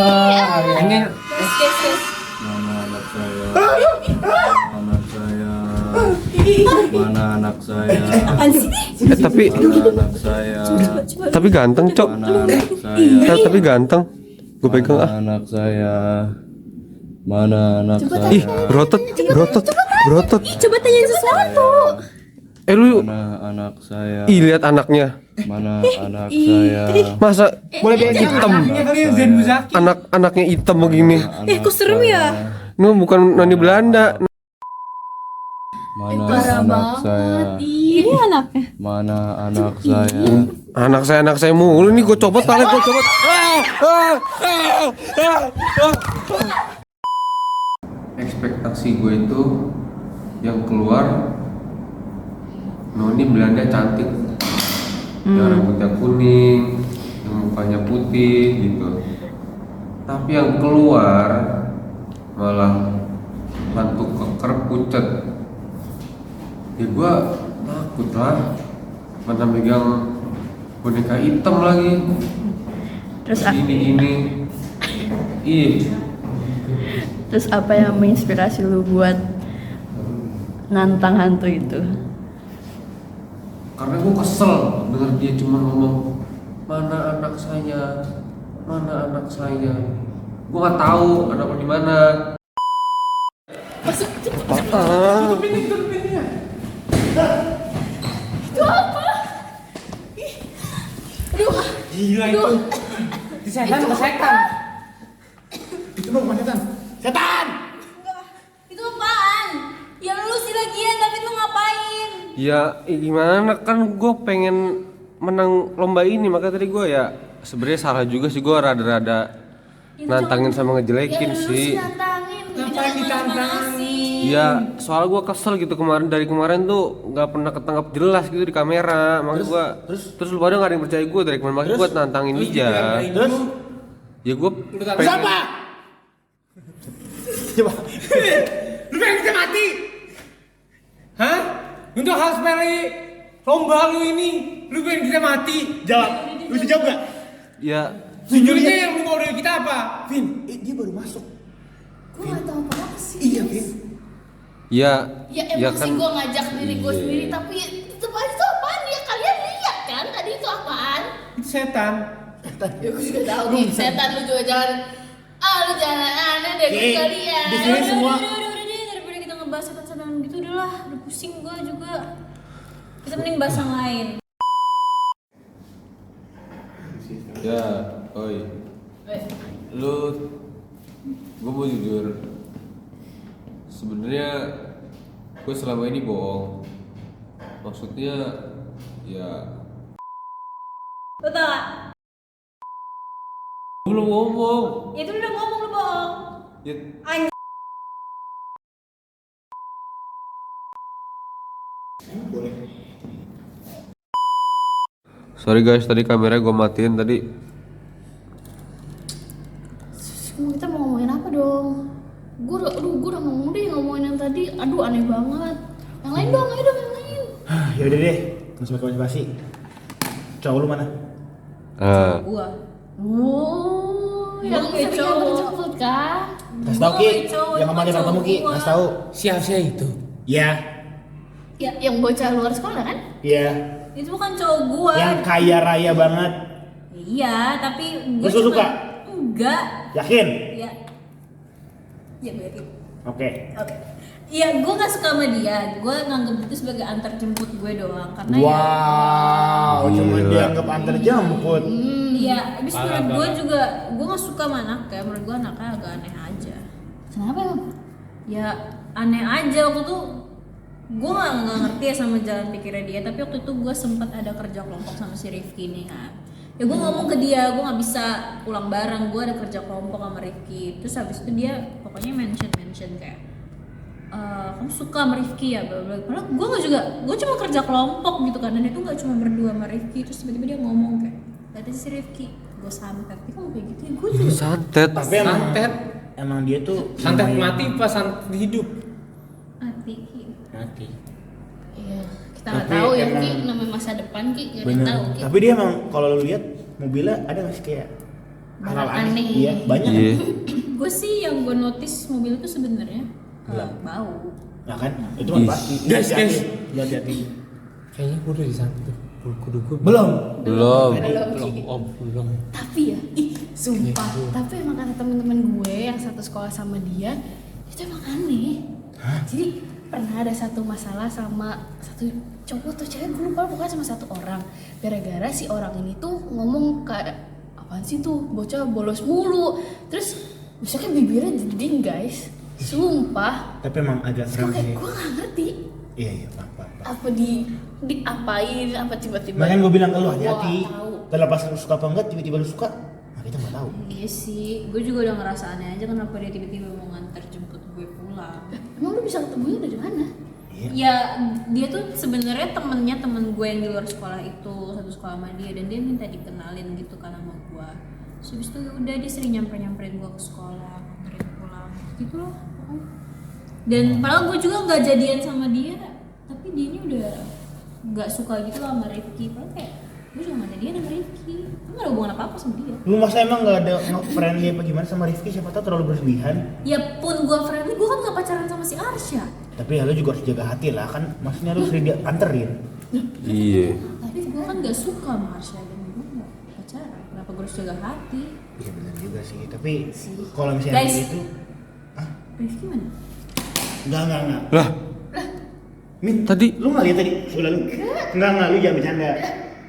Mana anak saya? Tapi ganteng, Cok. Tapi ganteng. Gue pegang ah. Anak saya. Mana anak Ih, saya? berotot. Coba tanyain sesuatu. Lu Mana anak saya? lihat anaknya. Mana anak saya? Masa Boleh bilang hitam? Iya. Anaknya hitam begini. Kok serem ya? Ini bukan nani Belanda. Mana anak saya? Ini anaknya. Mana anak saya? Anak saya mulu nih, gue copot tali, gue copot. Ekspektasi gue itu yang keluar noni Belanda cantik, yang rambutnya kuning, yang mukanya putih gitu. Tapi yang keluar malah hantu keker pucet. Ya gue takut lah, mana megang boneka hitam lagi. Terus Ini ih, terus apa yang menginspirasi lu buat nantang hantu itu? karena gue kesel denger dia cuma ngomong mana anak saya, mana anak saya. Gue nggak tahu anaknya di mana. Gila itu. Itu setan apa setan? Itu mah bukan setan. Setan! Itu apaan? Yang lu sih lagian, tapi lu ngapain? Ya gimana kan gue pengen menang lomba ini, makanya tadi gue ya sebenarnya salah juga sih, gue rada-rada nantangin sama ngejelekin sih. Ngapain ditantangin? Ya soal gue kesel gitu dari kemarin tuh nggak pernah ketangkap jelas gitu di kamera, makanya gue terus lu pada nggak ada yang percaya gue dari kemarin, makanya gue nantangin dia. Terus Ya gue siapa? Coba. Lu pengen kita mati? Hah? Untuk hal sepele lomba lu ini, lu pengen kita mati? Jawab. Lu bisa jawab gak? ya Sejujurnya yang lu mau dari kita apa? Vin, dia baru masuk. Gue gak tau apa-apa sih. Iya, Vin. Ya ya emang sih gue ngajak diri gue sendiri, tapi tetep aja itu apaan ya? Kalian lihat kan tadi itu apaan? Itu setan. Ya gue juga tahu nih, setan lu juga jangan. Lu jangan aneh deh, gue juga lihat. Di sini semua Udah deh, daripada kita ngebahas setan-setan gitu udah lah. Udah pusing gue juga. Kita mending bahas yang lain. ya oi lu, gue mau jujur, sebenarnya gue selama ini bohong. Maksudnya ya Lo tau gak? belum ngomong Ya itu udah ngomong, lu bohong. ya. Sorry guys, tadi kamera gue matiin tadi. Kita mau ngomongin apa dong? Gue udah ngomong deh, ngomongin yang tadi. Aduh aneh banget. Yang lain dong, ayo dong yang lain. ya udah deh. Konspirasi. Cowok lu mana? Gua. Yang Yang terjemput kan? Kasih tau Ki, yang kemarin ketemu Ki, kasih tau. Siapa itu? Ya, Ya, yang bocah luar sekolah kan? ya. Itu bukan cowok gua. Yang kaya raya banget. Iya, tapi gua Terus lu suka? Enggak. Yakin? Ya. Ya gue yakin. Oke. Oke. Iya, gue gak suka sama dia. Gue nganggep itu sebagai antar jemput gue doang. Karena Wow, cuma Gila. dianggap antar jemput. Iya, abis menurut gue juga gue gak suka sama anaknya. Menurut gue anaknya agak aneh aja. Kenapa emang? Ya aneh aja waktu itu. Gue gak ngerti ya sama jalan pikirnya dia. Tapi waktu itu gue sempat ada kerja kelompok sama si Rifki nih kan. Ya gue ngomong ke dia, gue gak bisa pulang bareng. Gue ada kerja kelompok sama Rifki. Terus habis itu dia pokoknya mention kayak kamu suka sama Rifki ya, bla bla. Padahal gue cuma kerja kelompok gitu kan, dan itu nggak cuma berdua sama Rifki. Terus tiba-tiba dia ngomong kayak, liatin si Rifki, gue santet. Dia kamu kayak gitu ya, gue juga Santet. Tapi emang dia tuh Santet lumayan- mati pas santet hidup? mati. Mati. Iya, kita nggak Tapi tahu ya emang- Ki, namanya masa depan Ki, nggak ada yang Bener. tahu Ki. Tapi dia emang kalau lu lihat mobilnya ada nggak sih kayak hal Aneh. Iya, banyak. Iya. Gue sih yang gue notice mobil itu sebenarnya bau. Nah kan, itu mah Ih. pasti. Guys. Hati-hati. Kayaknya gue udah disantet tuh. Belum. Belum. Belum. Tapi ya, sumpah. Tapi emang kata temen-temen gue yang satu sekolah sama dia, itu emang aneh. Jadi pernah ada satu masalah sama satu cowok atau cewek, gue lupa, pokoknya sama satu orang. Gara-gara si orang ini tuh ngomong kayak, apaan sih tuh, bocah bolos mulu. Terus besoknya bibirnya jeding guys. Sumpah. Tapi emang agak serem sih. Gue gak ngerti. Iya, Pak. Apa diapain, apa tiba-tiba. Makanya gue bilang ke lu hati-hati. Tahu. Kalau pas lu suka apa enggak, tiba-tiba lu suka, nah kita nggak tahu. Iya sih, gue juga udah ngerasa aneh aja kenapa dia tiba-tiba mau nganter jemput gue pulang. Emang lu bisa ketemunya dari mana? Ya dia tuh sebenarnya temennya temen gue yang di luar sekolah itu, satu sekolah sama dia, dan dia minta dikenalin gitu kan sama gue. Terus habis itu ya udah dia sering nyamperin gue ke sekolah, nganterin pulang gitu loh pokoknya. Dan padahal gue juga nggak jadian sama dia, tapi dia ini udah nggak suka gitu loh sama Rifki. Padahal kayak gue juga nggak jadian sama Rifki, gue nggak ada hubungan apa-apa sama dia. Lu masa emang nggak ada friendly apa gimana sama Rifki? Siapa tahu terlalu berlebihan. Ya pun gue friendly, gue kan gak pacaran sama si Arsya. Tapi ya lu juga harus jaga hati lah, kan maksudnya lu sering dianterin. Iya. Tapi gue kan gak suka sama Arsya dan gue gak pacaran. Kenapa gue harus jaga hati? Iya benar juga sih, tapi kalau misalnya Guys. gitu, Rifki mana? enggak. Lah, Min, tadi lu nggak lihat tadi? Sudah lu? Enggak, lu jangan bercanda.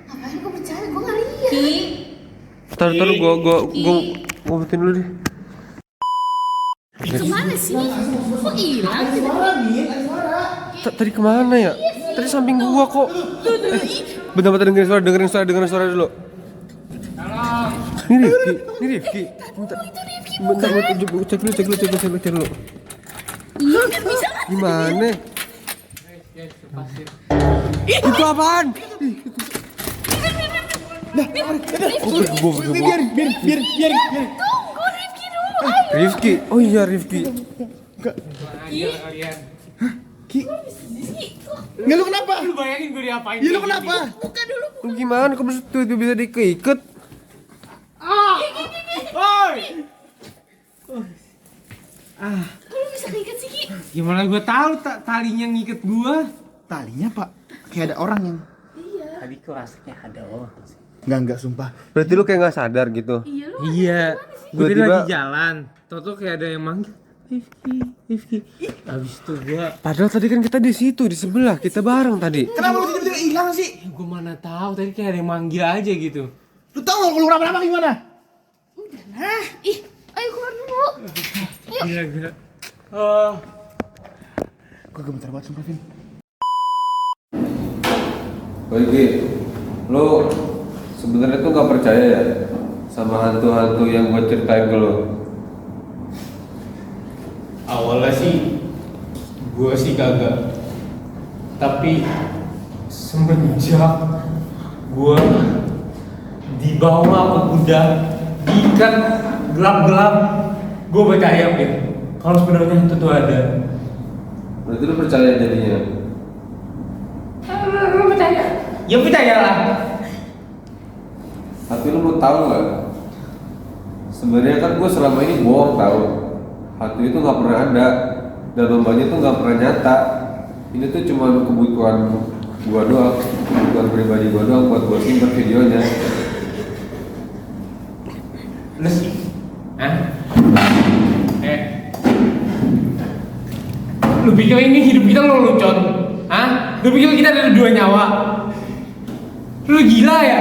Ngapain gue percaya? Gue gak lihat. Ki, Taruh gua ngomongin dulu deh. Kemana sih? Kok hilang? Tadi kemana ya? Tadi samping gua kok. Bentar dengerin suara dulu. Ini Rifki. Bentar, cek dulu. Iya kan bisa. Gimana? Itu apaan? Biarin. Tunggu Rifki dulu. Rifki. Oh iya Rifki. Nggak, lu kenapa? Lu bayangin gue diapain? Ya lu kenapa? Buka dulu. Lu gimana? Kamu tuh bisa dikeiket? Oi! Kok lu bisa ngikat sih Ki? Gimana gue tahu talinya ngiket gua? Talinya pak, kayak ada orang yang. Tadi kok rasanya ada orang. Enggak sumpah. Berarti lu kayak nggak sadar gitu. Iya lu. Iya, gue tadi Tiba-tiba- lagi jalan. Toto kayak ada yang manggil. Rifki. Abis itu gua, Padahal tadi kan kita di situ, di sebelah, kita bareng tadi. Kenapa lu tiba-tiba hilang sih? gue mana tahu tadi kayak ada yang manggil aja gitu. Lu tahu nggak kalau kenapa gimana? Nah, ayo keluar dulu. Gila. Gue gemetar banget sumpah, Vin. Oke, lo sebenarnya tuh nggak percaya ya sama hantu-hantu yang gue ceritain ke lo? Awalnya sih gue sih kagak, tapi semenjak gue dibawa ke gudang diikat gelap-gelap, gue percaya gitu kalau sebenarnya hantu tuh ada. Berarti lo percaya jadinya? Lu percaya? Ya percayalah. Tapi lo mau tahu nggak? Sebenarnya kan gue selama ini bohong tahu. Hantu itu nggak pernah ada dan lombanya tuh nggak pernah nyata. Ini tuh cuma kebutuhan gua doang, kebutuhan pribadi gua doang buat gua simpen videonya. Lu sih? Hah? Lu pikir ini hidup kita lo lucon? Hah? Lu pikir kita ada 2 nyawa? Lu gila ya?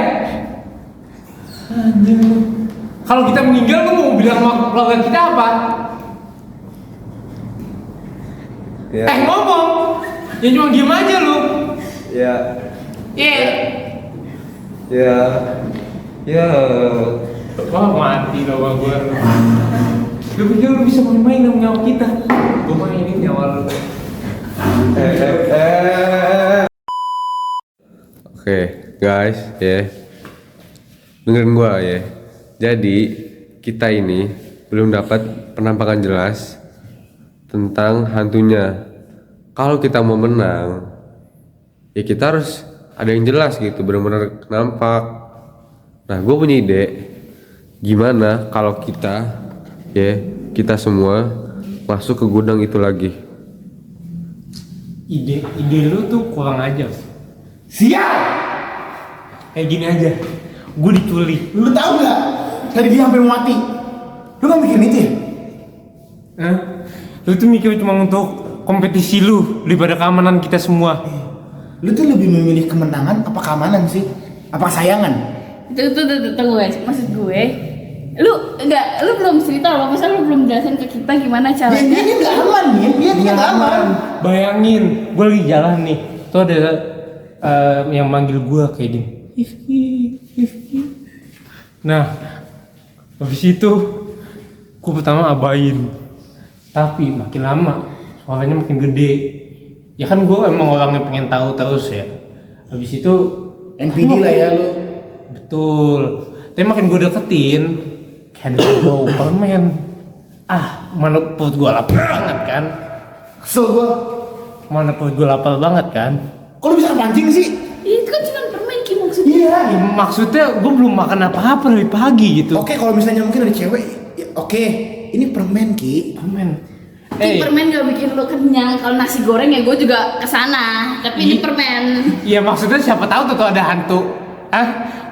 Anjir lu. Kalau kita meninggal lu mau bilang sama keluarga kita apa? Ya. Ngomong. Ya cuma diem aja lu. Ya. Iya. Ya. Wah mati lo sama gua. Lu pikir lu bisa main-main sama nyawa kita? Gua mainin nyawa lu. Oke, guys, ya. Dengerin gua ya. Jadi, kita ini belum dapat penampakan jelas tentang hantunya. Kalau kita mau menang, ya kita harus ada yang jelas gitu, benar-benar nampak. Nah, gue punya ide. Gimana kalau kita semua masuk ke gudang itu lagi? Ide lu tuh kurang aja. Siap! Kayak gini aja. Gue diculik. Lu tahu nggak? Tadi dia hampir mati. Lu nggak mikirin itu ya? Hah? Lu tuh mikir cuma untuk kompetisi lu daripada keamanan kita semua. Lu tuh lebih memilih kemenangan apa keamanan sih? Apa sayangan? Tunggu guys, maksud gue lu belum cerita loh, masa lu belum jelasin ke kita gimana caranya? Dia nggak aman nih, dia nggak aman. Bayangin, gue lagi jalan nih, tuh ada yang manggil gue kayak gini, Rifki. Nah, habis itu gue pertama abain, tapi makin lama suaranya makin gede. Ya kan gue emang orangnya pengen tahu terus ya. Habis itu NPD lah ya lu. Betul. Tapi makin gue deketin, kayak ada bau permen. Mana perut gue lapar banget kan? Kesel gua. Mana perut gue lapar banget kan? Kok lu bisa pancing sih? Itu kan cuma permen Ki maksudnya. Iya. Ya, maksudnya gue belum makan apa-apa dari pagi gitu. Oke, kalau misalnya mungkin ada cewek, ya, oke. Ini permen Ki. Permen. Permen gak bikin lu kenyang. Kalau nasi goreng ya gue juga kesana. Tapi ini permen. Iya maksudnya siapa tahu tuh ada hantu.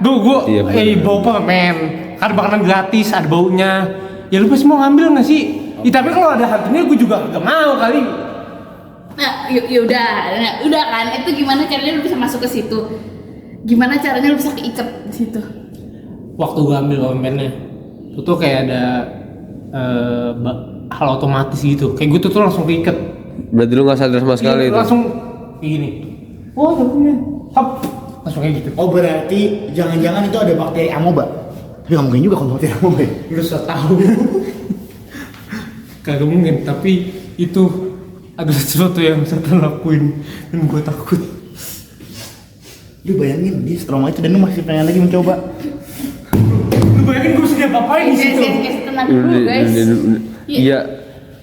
Gue Iya, bau permen. Kan makanan gratis, ada baunya. Ya lu pasti mau ngambil nggak sih? Ya, tapi kalau ada hantunya gue juga gak mau kali. Nah, udah kan. Itu gimana caranya lu bisa masuk ke situ? Gimana caranya lu bisa keikat di situ? Waktu gue ambil permennya, itu tuh kayak ada hal otomatis gitu. Kayak gue tuh langsung keikat. Berarti lu nggak sadar sama sekali itu. Langsung kayak gini. Oh, ada permen. Hap. Langsung kayak gitu. Oh, berarti jangan-jangan itu ada bakteri amoeba. Tapi nggak mungkin juga kalau bakteri amoeba. Lu sudah tahu. Kagak mungkin, tapi itu adalah sesuatu yang saya lakuin dan gue takut. Lu bayangin dia setrauma itu dan lu masih pengen lagi mencoba. Lu bayangin gue sedih apa-apain di situ. Guys, tenang dulu guys. Iya,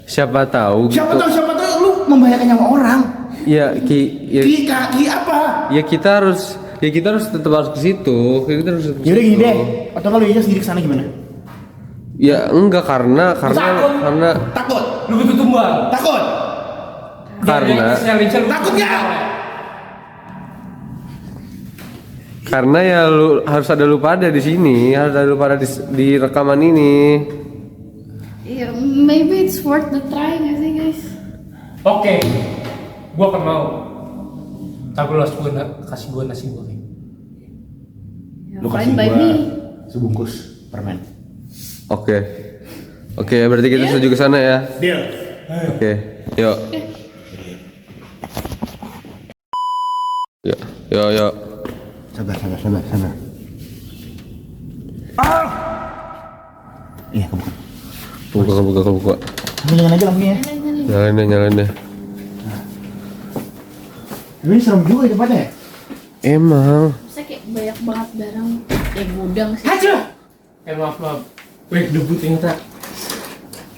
siapa tahu gitu. Siapa tahu lu membahayakan nyawa orang. Ya, Ki apa? ya kita harus tetap harus ke situ. Kita harus ke Yaudah gini situ. deh. Atau kalau dia sendiri kesana gimana? Ya enggak karena Takut. Lu betul tumbal. Takut. Takut ya. Karena ya lu harus ada lu pada di sini, harus ada lu pada di rekaman ini. Yeah, maybe it's worth the try nggak sih guys? Oke, gue akan mau. Tapi lu harus kasih gue nasi goreng. Lu Fine kasih by gua me. sebungkus permen. Oke, berarti kita setuju ke sana ya. Deal. Oke, yuk. Yuk. Sabar. Iya, kebuka. Buka. Nyalain aja lampunya. Nyalain deh. Ini serem juga di tempatnya ya? Emang. Masa kayak banyak banget barang kayak gudang sih. Maaf. Banyak debu ternyata.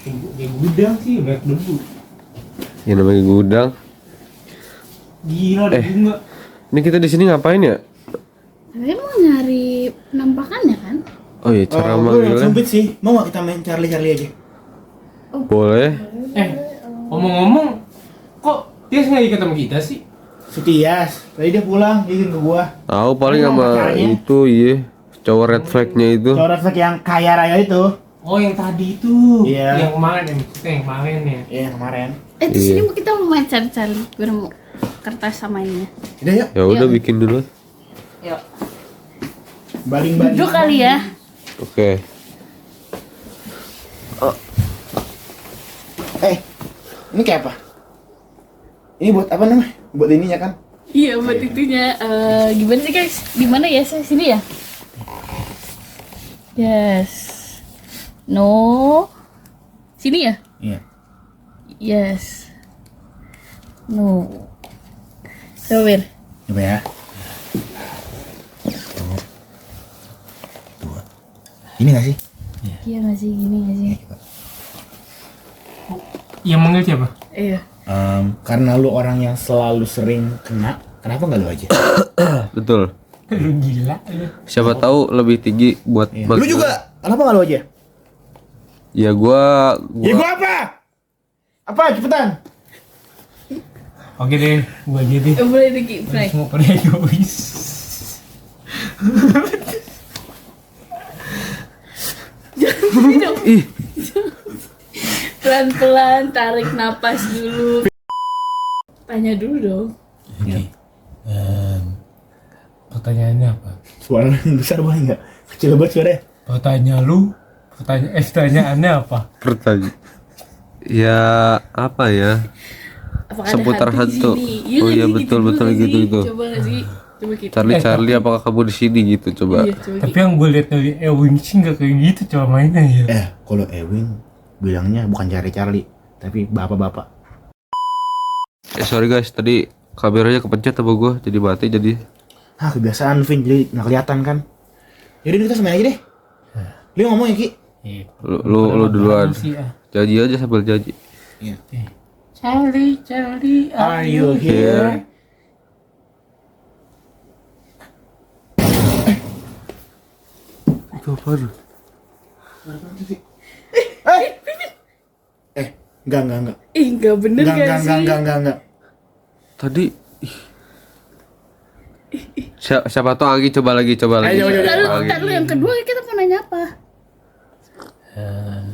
Kayak gudang sih, banyak debu. Ya namanya gudang. Gila, ada bunga. Ini kita di sini ngapain ya? Kalian mau nyari penampakannya kan? Oh iya, cara gue manggilnya. sempit sih. Mau gak kita main Charlie aja? Boleh. Ngomong-ngomong, kok dia nggak ikut sama kita sih? Si Tias, tadi dia pulang, izin ke gua. Tahu paling Emang sama pacarnya? itu, iya. Cowok red flag-nya itu. Coret yang kaya raya itu. Oh, yang tadi itu. Iya. Yang kemarin ya, maksudnya yang kemarin ya. Iya, kemarin. Di Iya. sini kita mau main cari-cari. Gue udah mau kertas sama ininya. Udah yuk, Ya udah bikin dulu. Yuk. baling-baling. Duduk kali ya. Oke. Ini kayak apa? Ini buat apa namanya? Buat ininya kan? Iya buat itunya. Gimana sih guys? Gimana ya? Sini ya. Yes. No. Sini ya? Iya. Yes. No. Coba. Coba ya. Ini nggak sih? Iya nggak sih? Gini nggak sih? Yang manggil siapa? Iya. Karena lu orang yang selalu sering kena, kenapa nggak lu aja? Betul. Lu gila lu. Siapa tahu lebih tinggi buat Lu juga, kenapa nggak lu aja? Ya gua Ya gua apa? Apa? Cepetan. Oke deh, gua aja deh. Boleh deh Ki, Fry. Semua pada egois. Ih, Pelan-pelan tarik napas dulu. Tanya dulu dong. Pertanyaannya apa? Suara yang besar boleh nggak? Kecil banget suaranya. Pertanyaannya apa? pertanyaan. Ya apa ya? Apakah ada Seputar hantu di hantu. sini? Iya Oh nggak iya sih? betul Gitu betul nggak gitu sih? gitu. Coba nggak sih? Coba kita. Charlie apakah kamu di sini gitu coba. Iya, coba Tapi yang gue lihat dari Ewing sih nggak kayak gitu coba mainnya ya. Kalau Ewing bilangnya bukan Charlie, tapi bapak-bapak. Sorry guys, tadi kameranya kepencet sama gue jadi mati jadi. Kebiasaan Vin, jadi nggak kelihatan kan. Jadi kita semain aja deh. Lu ngomong ya Ki. Iya. Lu duluan. Sih, ah. Janji aja sambil janji. Charlie, Are you here? Itu apa tuh? Enggak. Nggak bener nggak sih? Enggak. Tadi siapa tuh lagi coba lagi. Ayo, Lalu yang kedua kita mau nanya apa?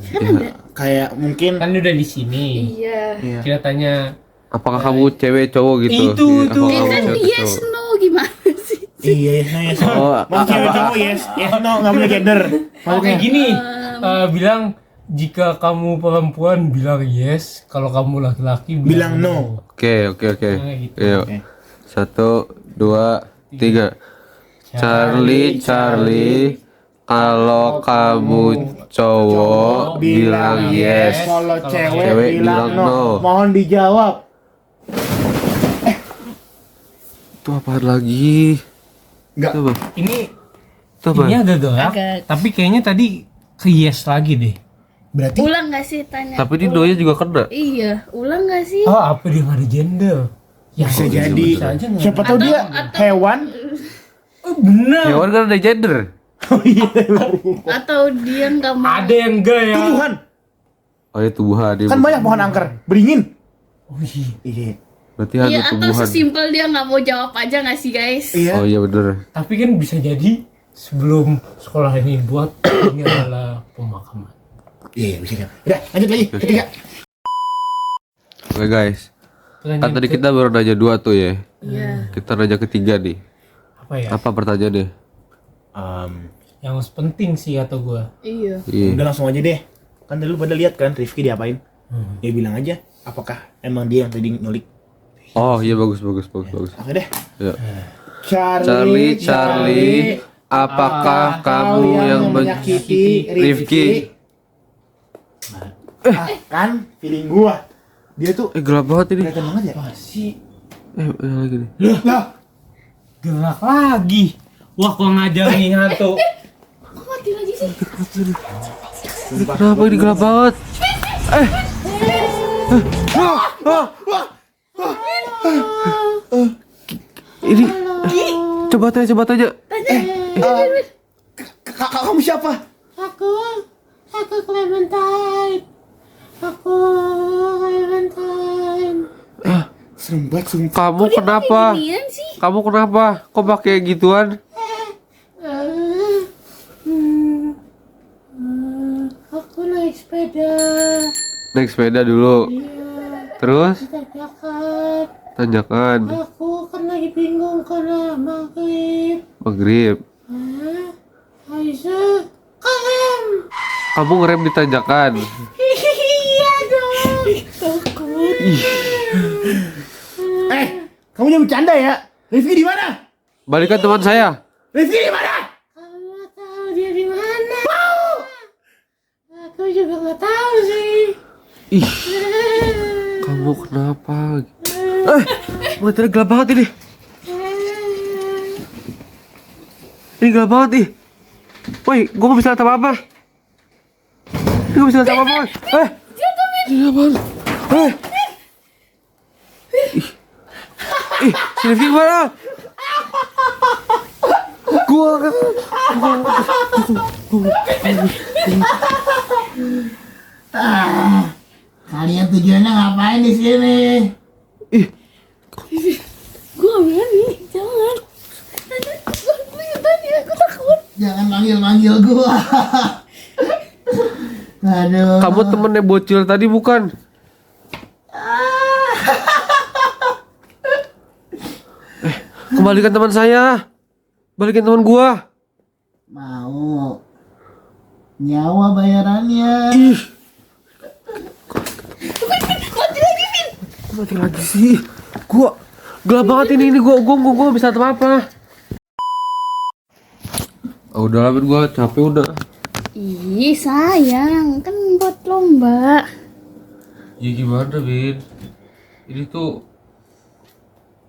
Kan ada. Kayak mungkin Kan udah di sini. Iya. Kita tanya Apakah kamu cewek cowok gitu? Itu Iya, tuh. apakah kamu Kan cewek, yes cowok? no gimana sih? iya yes no. Oh, Mau cewek cowok yes no nggak boleh gender. Oh kayak gini, bilang jika kamu perempuan bilang yes, kalau kamu laki-laki Bilang no. Oke. Nah, gitu. Ayo. 1, 2, 3. Charlie, kalau kamu cowok bilang yes. Kalau cewek cewek bilang no. Mohon dijawab. Itu apa lagi? Enggak. Coba. Ini Itu apa? ini agak gelap, Agak. tapi kayaknya tadi ke yes lagi deh. Berarti Ulang nggak sih tanya? Tapi di doanya juga kena. Iya, ulang nggak sih? Oh apa dia nggak ada gender? Ya bisa iya, jadi. bisa aja nggak Siapa ada. tahu dia hewan. Oh, bener. Hewan kan ada gender. Oh iya. Atau dia nggak mau? Ada yang enggak ya? Tumbuhan. Oh ya tumbuhan dia. Kan banyak pohon angker. Beringin. Oh iya. Iya. Berarti Iya, ada atau tumbuhan. sesimpel dia nggak mau jawab aja nggak sih guys? Iya. Oh iya bener. Tapi kan bisa jadi sebelum sekolah ini buat ini adalah pemakaman. Iya bisa kan. Udah lanjut lagi ketiga. Oke guys. Kan tadi kita baru nanya 2 tuh ya. Iya. Kita nanya ketiga nih. apa ya? Apa pertanyaannya? Yang penting sih kata gua. Iya. Iya. Udah langsung aja deh. Kan dulu pada lihat kan Rifki diapain? Ya bilang aja. Apakah emang dia yang tadi nyulik? Oh iya bagus. Oke deh. Ya. Charlie, apakah kamu yang menyakiti Rifki? Kan feeling gua. Dia tuh Gelap banget ini. kelihatan banget ya. Masih Lagi nih. Lah, gerak lagi. Wah kok ngajarin hantu. Kok mati lagi sih? Kenapa ini gelap banget? Ini coba tanya. kakak kamu siapa? Aku Clementine. Serem banget sumpah. Kamu kenapa? Ginian sih. Kamu kenapa? Kok pakai gituan? Aku naik sepeda. Naik sepeda dulu. Terus Tanyakan. tanyakan Aku kan lagi bingung karena maghrib. Aisyah. Kalian. Kamu ngerem ditanyakan. Iya dong. Takut. Kamu jangan bercanda ya. Rifki di mana? Balikan teman saya. Rifki di mana? Kamu nggak tahu dia di mana? Aku juga nggak tahu sih. Ih, kamu kenapa? Mulai gelap banget ini. Ini gelap banget nih. Woi, gua gak bisa lihat apa-apa. Ini gak bisa lihat apa-apa. Ini apaan? Si Rifki gimana? Gua kan. Kalian tujuannya ngapain di sini? Gue nggak berani, jangan. Gue tanya. Jangan manggil-manggil gua. Aduh. Kamu temennya bocil tadi bukan? Kembalikan teman saya. Balikin teman gua. Mau. Nyawa bayarannya. Ih. Mati lagi sih. Gua gelap banget ini gua gak bisa apa-apa. Udah lah, Ben, gua capek udah. Ih sayang, kan buat lomba. Ya gimana, Bin? Ini tuh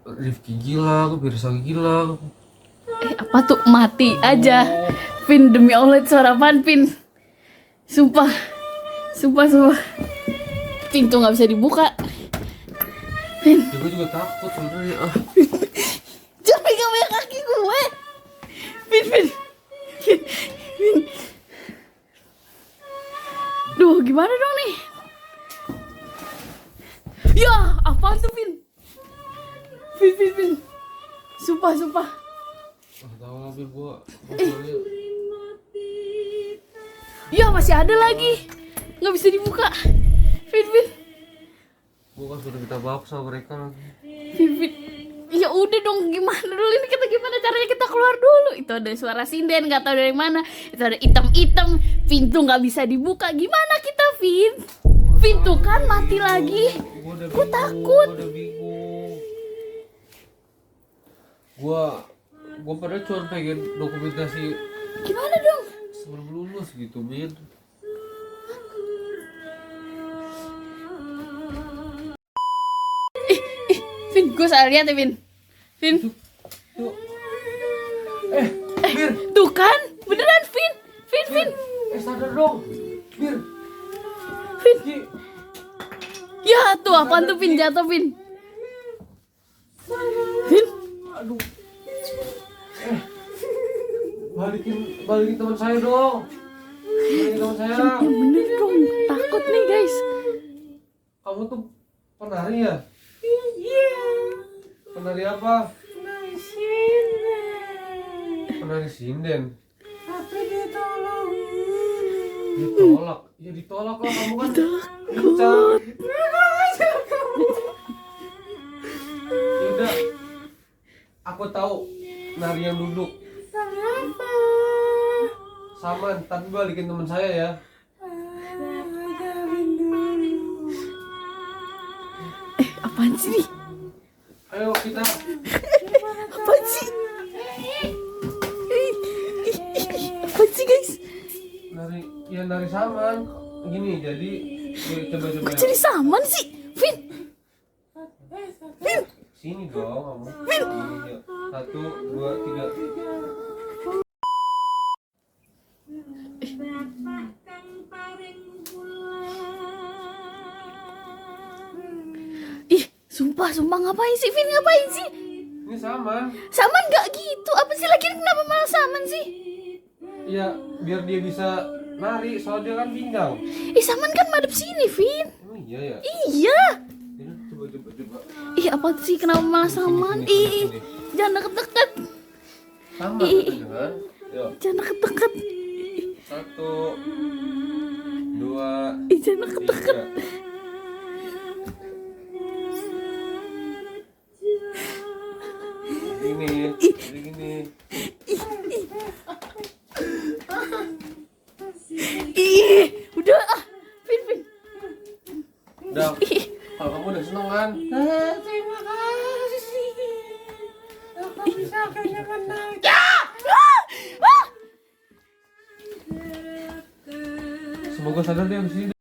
Rifki gila, Birsa gila. Apa tuh, mati aja. Pin, demi Allah itu suara apaan, Pin? Sumpah. Pintu nggak bisa dibuka. Pin, Ya gue juga takut sebenarnya. jangan pegang kaki gue. Pin. Duh, gimana dong nih? Ya, apaan tuh, Pin? Pin. Sumpah. Tahu lah, Bir, gua. Ya, masih ada lagi. Nggak bisa dibuka. Pin. Gua kan sudah minta maaf sama mereka lagi. Pin. Ya udah dong, gimana dulu ini, gimana caranya kita keluar dulu? Itu ada suara sinden, nggak tahu dari mana. Itu ada hitam, pintu nggak bisa dibuka. Gimana kita, Pin? Pintu kan mati lagi. Gue takut. Gua udah bingung. Gua padahal cuma pengen dokumentasi Gimana dong? sebelum lulus gitu, Bin. Pin, gue salah lihat ya, Pin. Tuh. Bir, Tuh kan, beneran, Pin. sadar dong. Bir. Pin. Ya, tuh apaan tuh, Pin, jatuh, Pin. Pin. Aduh. Balikin teman saya dong. Balikin teman saya. Ya bener dong, takut nih, guys. Kamu tuh penari ya? Iya. Penari apa? Penari sinden. Tapi ditolak. Ya ditolak lah, kamu kan takut. Yaudah, aku tahu nari yang duduk. Saman, tapi balikin teman saya ya. Apaan sih nih? Ayo kita. Apaan sih? Apaan sih, guys? Nari saman. Gini, jadi coba Kok jadi saman sih? Vin. Sini dong kamu. Iya. 1, 2, 3. Ih, sumpah ngapain sih, Vin? Ngapain sih? Ini saman. Saman gak gitu. Apa sih lagi, kenapa malah saman sih? Ya, biar dia bisa nari, soalnya dia kan pinggang. Saman kan madep sini, Vin. Emang iya ya? Iya. Ya, coba. Apa sih, kenapa malah saman? Sini. Jangan deket-deket. Sama kan? Yuk. Jangan deket-deket. 1, 2, Jangan deket-deket. 3. Gini. Udah Vin. Udah. Kalau kamu udah seneng kan? Terima kasih. Aku bisa akhirnya menang. Semoga sadar dia di sini.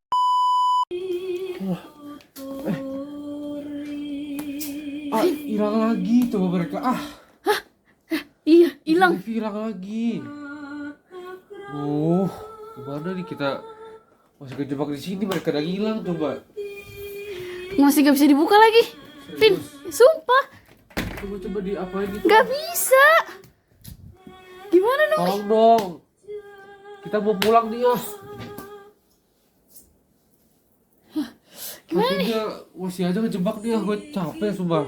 Hilang lagi coba mereka. Iya, hilang. Hilang lagi. Gimana nih kita masih kejebak di sini, mereka udah hilang coba. Masih gak bisa dibuka lagi. Vin, sumpah. Coba diapain gitu. Gak bisa. Gimana dong? Tolong dong. Kita mau pulang nih, Yos. Gimana nih? Dia masih aja ngejebak dia, gue capek sumpah.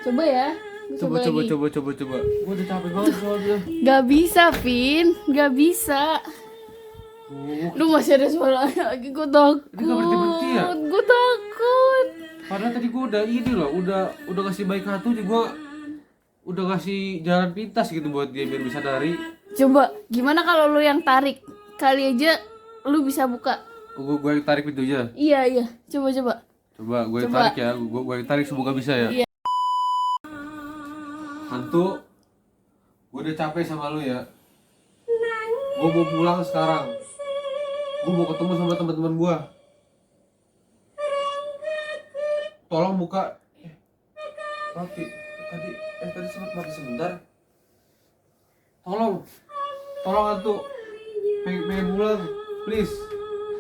Coba ya. Coba. Gua udah capek banget soalnya. Gak bisa, Vin. Gak bisa. Lu masih ada suara lagi, gue takut. Ini gak berhenti-berhenti ya? Gue takut. Padahal tadi gua udah ini loh, udah kasih baik hati juga, udah kasih jalan pintas gitu buat dia biar bisa lari. Coba, gimana kalau lu yang tarik? Kali aja lu bisa buka. Gua yang tarik pintunya. Iya. Coba. Coba gue yang Coba. tarik ya, gue yang tarik semoga bisa ya. Iya. Hantu, gue udah capek sama lu ya. Gue mau pulang sekarang. Gue mau ketemu sama teman-teman gue. Tolong buka. Mati. Tadi sempat mati sebentar. Tolong hantu. Pengen pulang, please.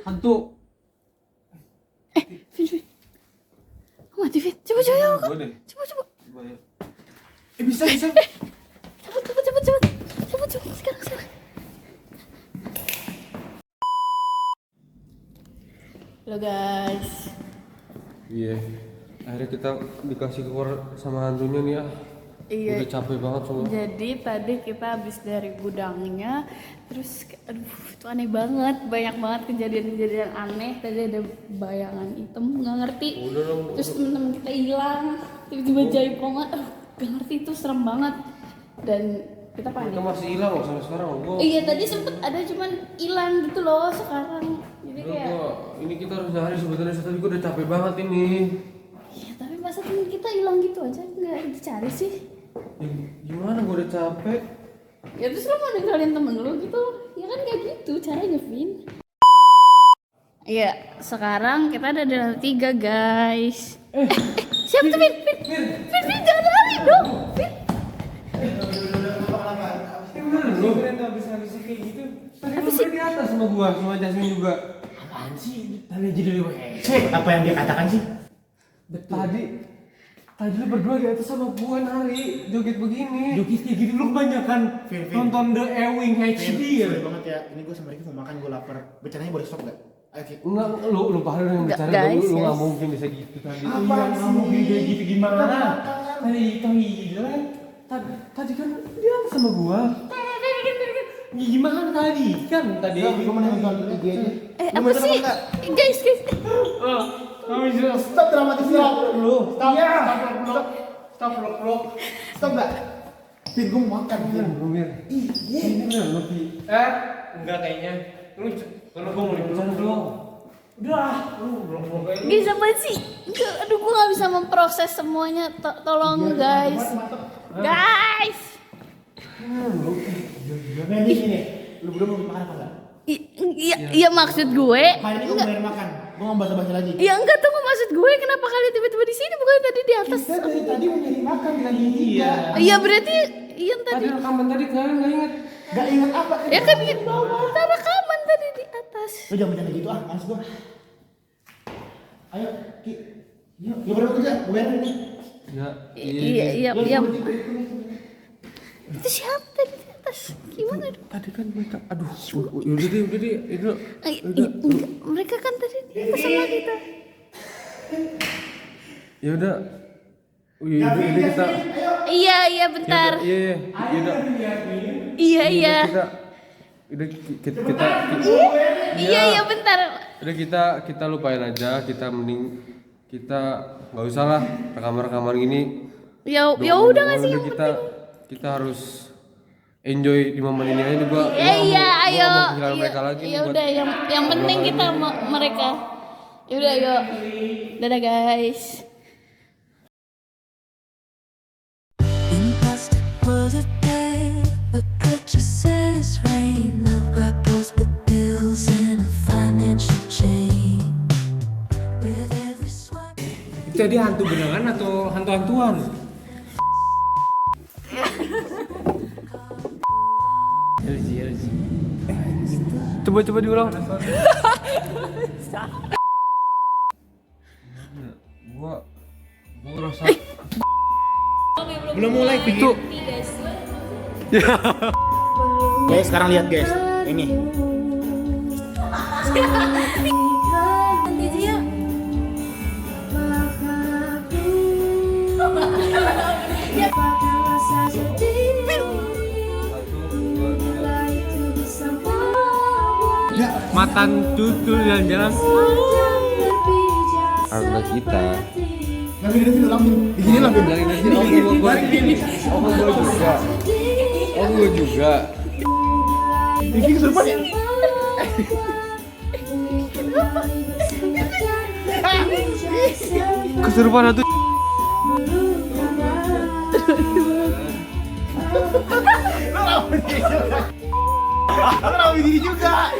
Hantu. Vin. Mati, Vin. Coba. Gue deh. Coba. Coba ya. Bisa. Coba. Sekarang. Halo guys. Iya. Akhirnya kita dikasih keluar sama hantunya nih ya. Iya. Udah capek banget soalnya. Jadi tadi kita habis dari gudangnya, terus aduh itu aneh banget, banyak banget kejadian-kejadian aneh. Tadi ada bayangan hitam, nggak ngerti. Udah dong. Terus temen-temen kita hilang, tiba-tiba Jai koma, nggak ngerti, itu serem banget. Dan kita panik. Kita masih hilang loh sampai sekarang loh. Iya tadi sempet ada cuman hilang gitu loh sekarang. Jadi kayak Ini kita harus nyari sebenarnya, tapi gue udah capek banget ini. iya tapi masa temen kita hilang gitu aja nggak dicari sih? Ya, gimana gue udah capek? Ya terus lo mau ninggalin temen lo gitu? Ya kan gak gitu caranya, Vin. Iya, sekarang kita ada di lantai 3 guys. Siapa tuh, Vin? Vin, jangan lari dong, Vin. Lu nggak bisa kayak gitu. Tadi lu di atas sama gua, sama Jasmine juga. Apaan sih? Tadi aja dari WC. Apa yang dia katakan sih? Tadi lu berdua di atas sama gua nari, joget begini. Joget kayak gitu lu kebanyakan Vin. nonton The Ewing HD ya. Sorry banget ya, ini gue sama Ricky mau makan, gue lapar. Bercandanya boleh stop gak? Oke. Enggak, lu padahal yang bicara Guys, lu nggak guys. mungkin bisa gitu tadi. Apa Iya, kamu sih? kayak gitu gimana? Tadi hilang. Tadi kan dia atas sama gua. Gimana tadi? Kan tadi. Gue mau nonton IG aja. Apa sih? Guys. Kamu bisa Stop dramatis lu. Stop. Iya. Stop vlog. Stop gak? Vin, gue mau makan. Vin. Iya, lebih. Enggak kayaknya. Lu kalau gua mau dipesan dong. Udah, lu belum kayak Guys, apa sih? Aduh, gue gak bisa memproses semuanya. Tolong guys. Guys. Nah, ini. Lu berdua mau makan apa enggak? Iya maksud gue. Hari ini gue bayar makan. Gue mau basa-basi lagi. Ya enggak tuh maksud gue, kenapa kalian tiba-tiba di sini bukan tadi di atas? Kita dari tadi mau nyari makan di lantai 3. Iya berarti yang Tadi tadi. rekaman tadi kalian nggak inget? Gak ingat apa? Ya kan kita rekaman tadi di atas. Lu jangan bercanda gitu males gue. Ayo, Ki. Yuk berdua kerja, gue bayar ini. Ya. Iya. Itu siapa tadi di atas? Gimana? Tadi kan mereka, aduh, udah deh, itu. Enggak, mereka kan tadi di atas sama kita. Ya udah. Udah kita. Iya bentar. Iya. Udah kita. Iya bentar. Udah kita lupain aja, kita mending kita nggak usah lah rekaman gini. Ya udah nggak sih yang kita harus enjoy di momen ini aja juga. Iya, ayo. Mereka lagi Ya buat- udah yang penting kita mereka. Ya udah ayo. Dadah guys. In the past was a day, a picture says rain. Love grapples with bills and a financial chain. With every swipe. itu tadi hantu beneran atau hantu-hantuan? LG. Coba diulang. Gua rasa Belum mulai itu. Guys, sekarang lihat guys. Ini. Ya. rasa sedih. Bila itu bisa membuat Matan tutul jalan-jalan. lebih jauh Karena kita Nggak gini dulu langsung. Digini langsung. Oh gue juga. Ini kesurupan ya? Kesurupan tuh. Kenapa begini juga?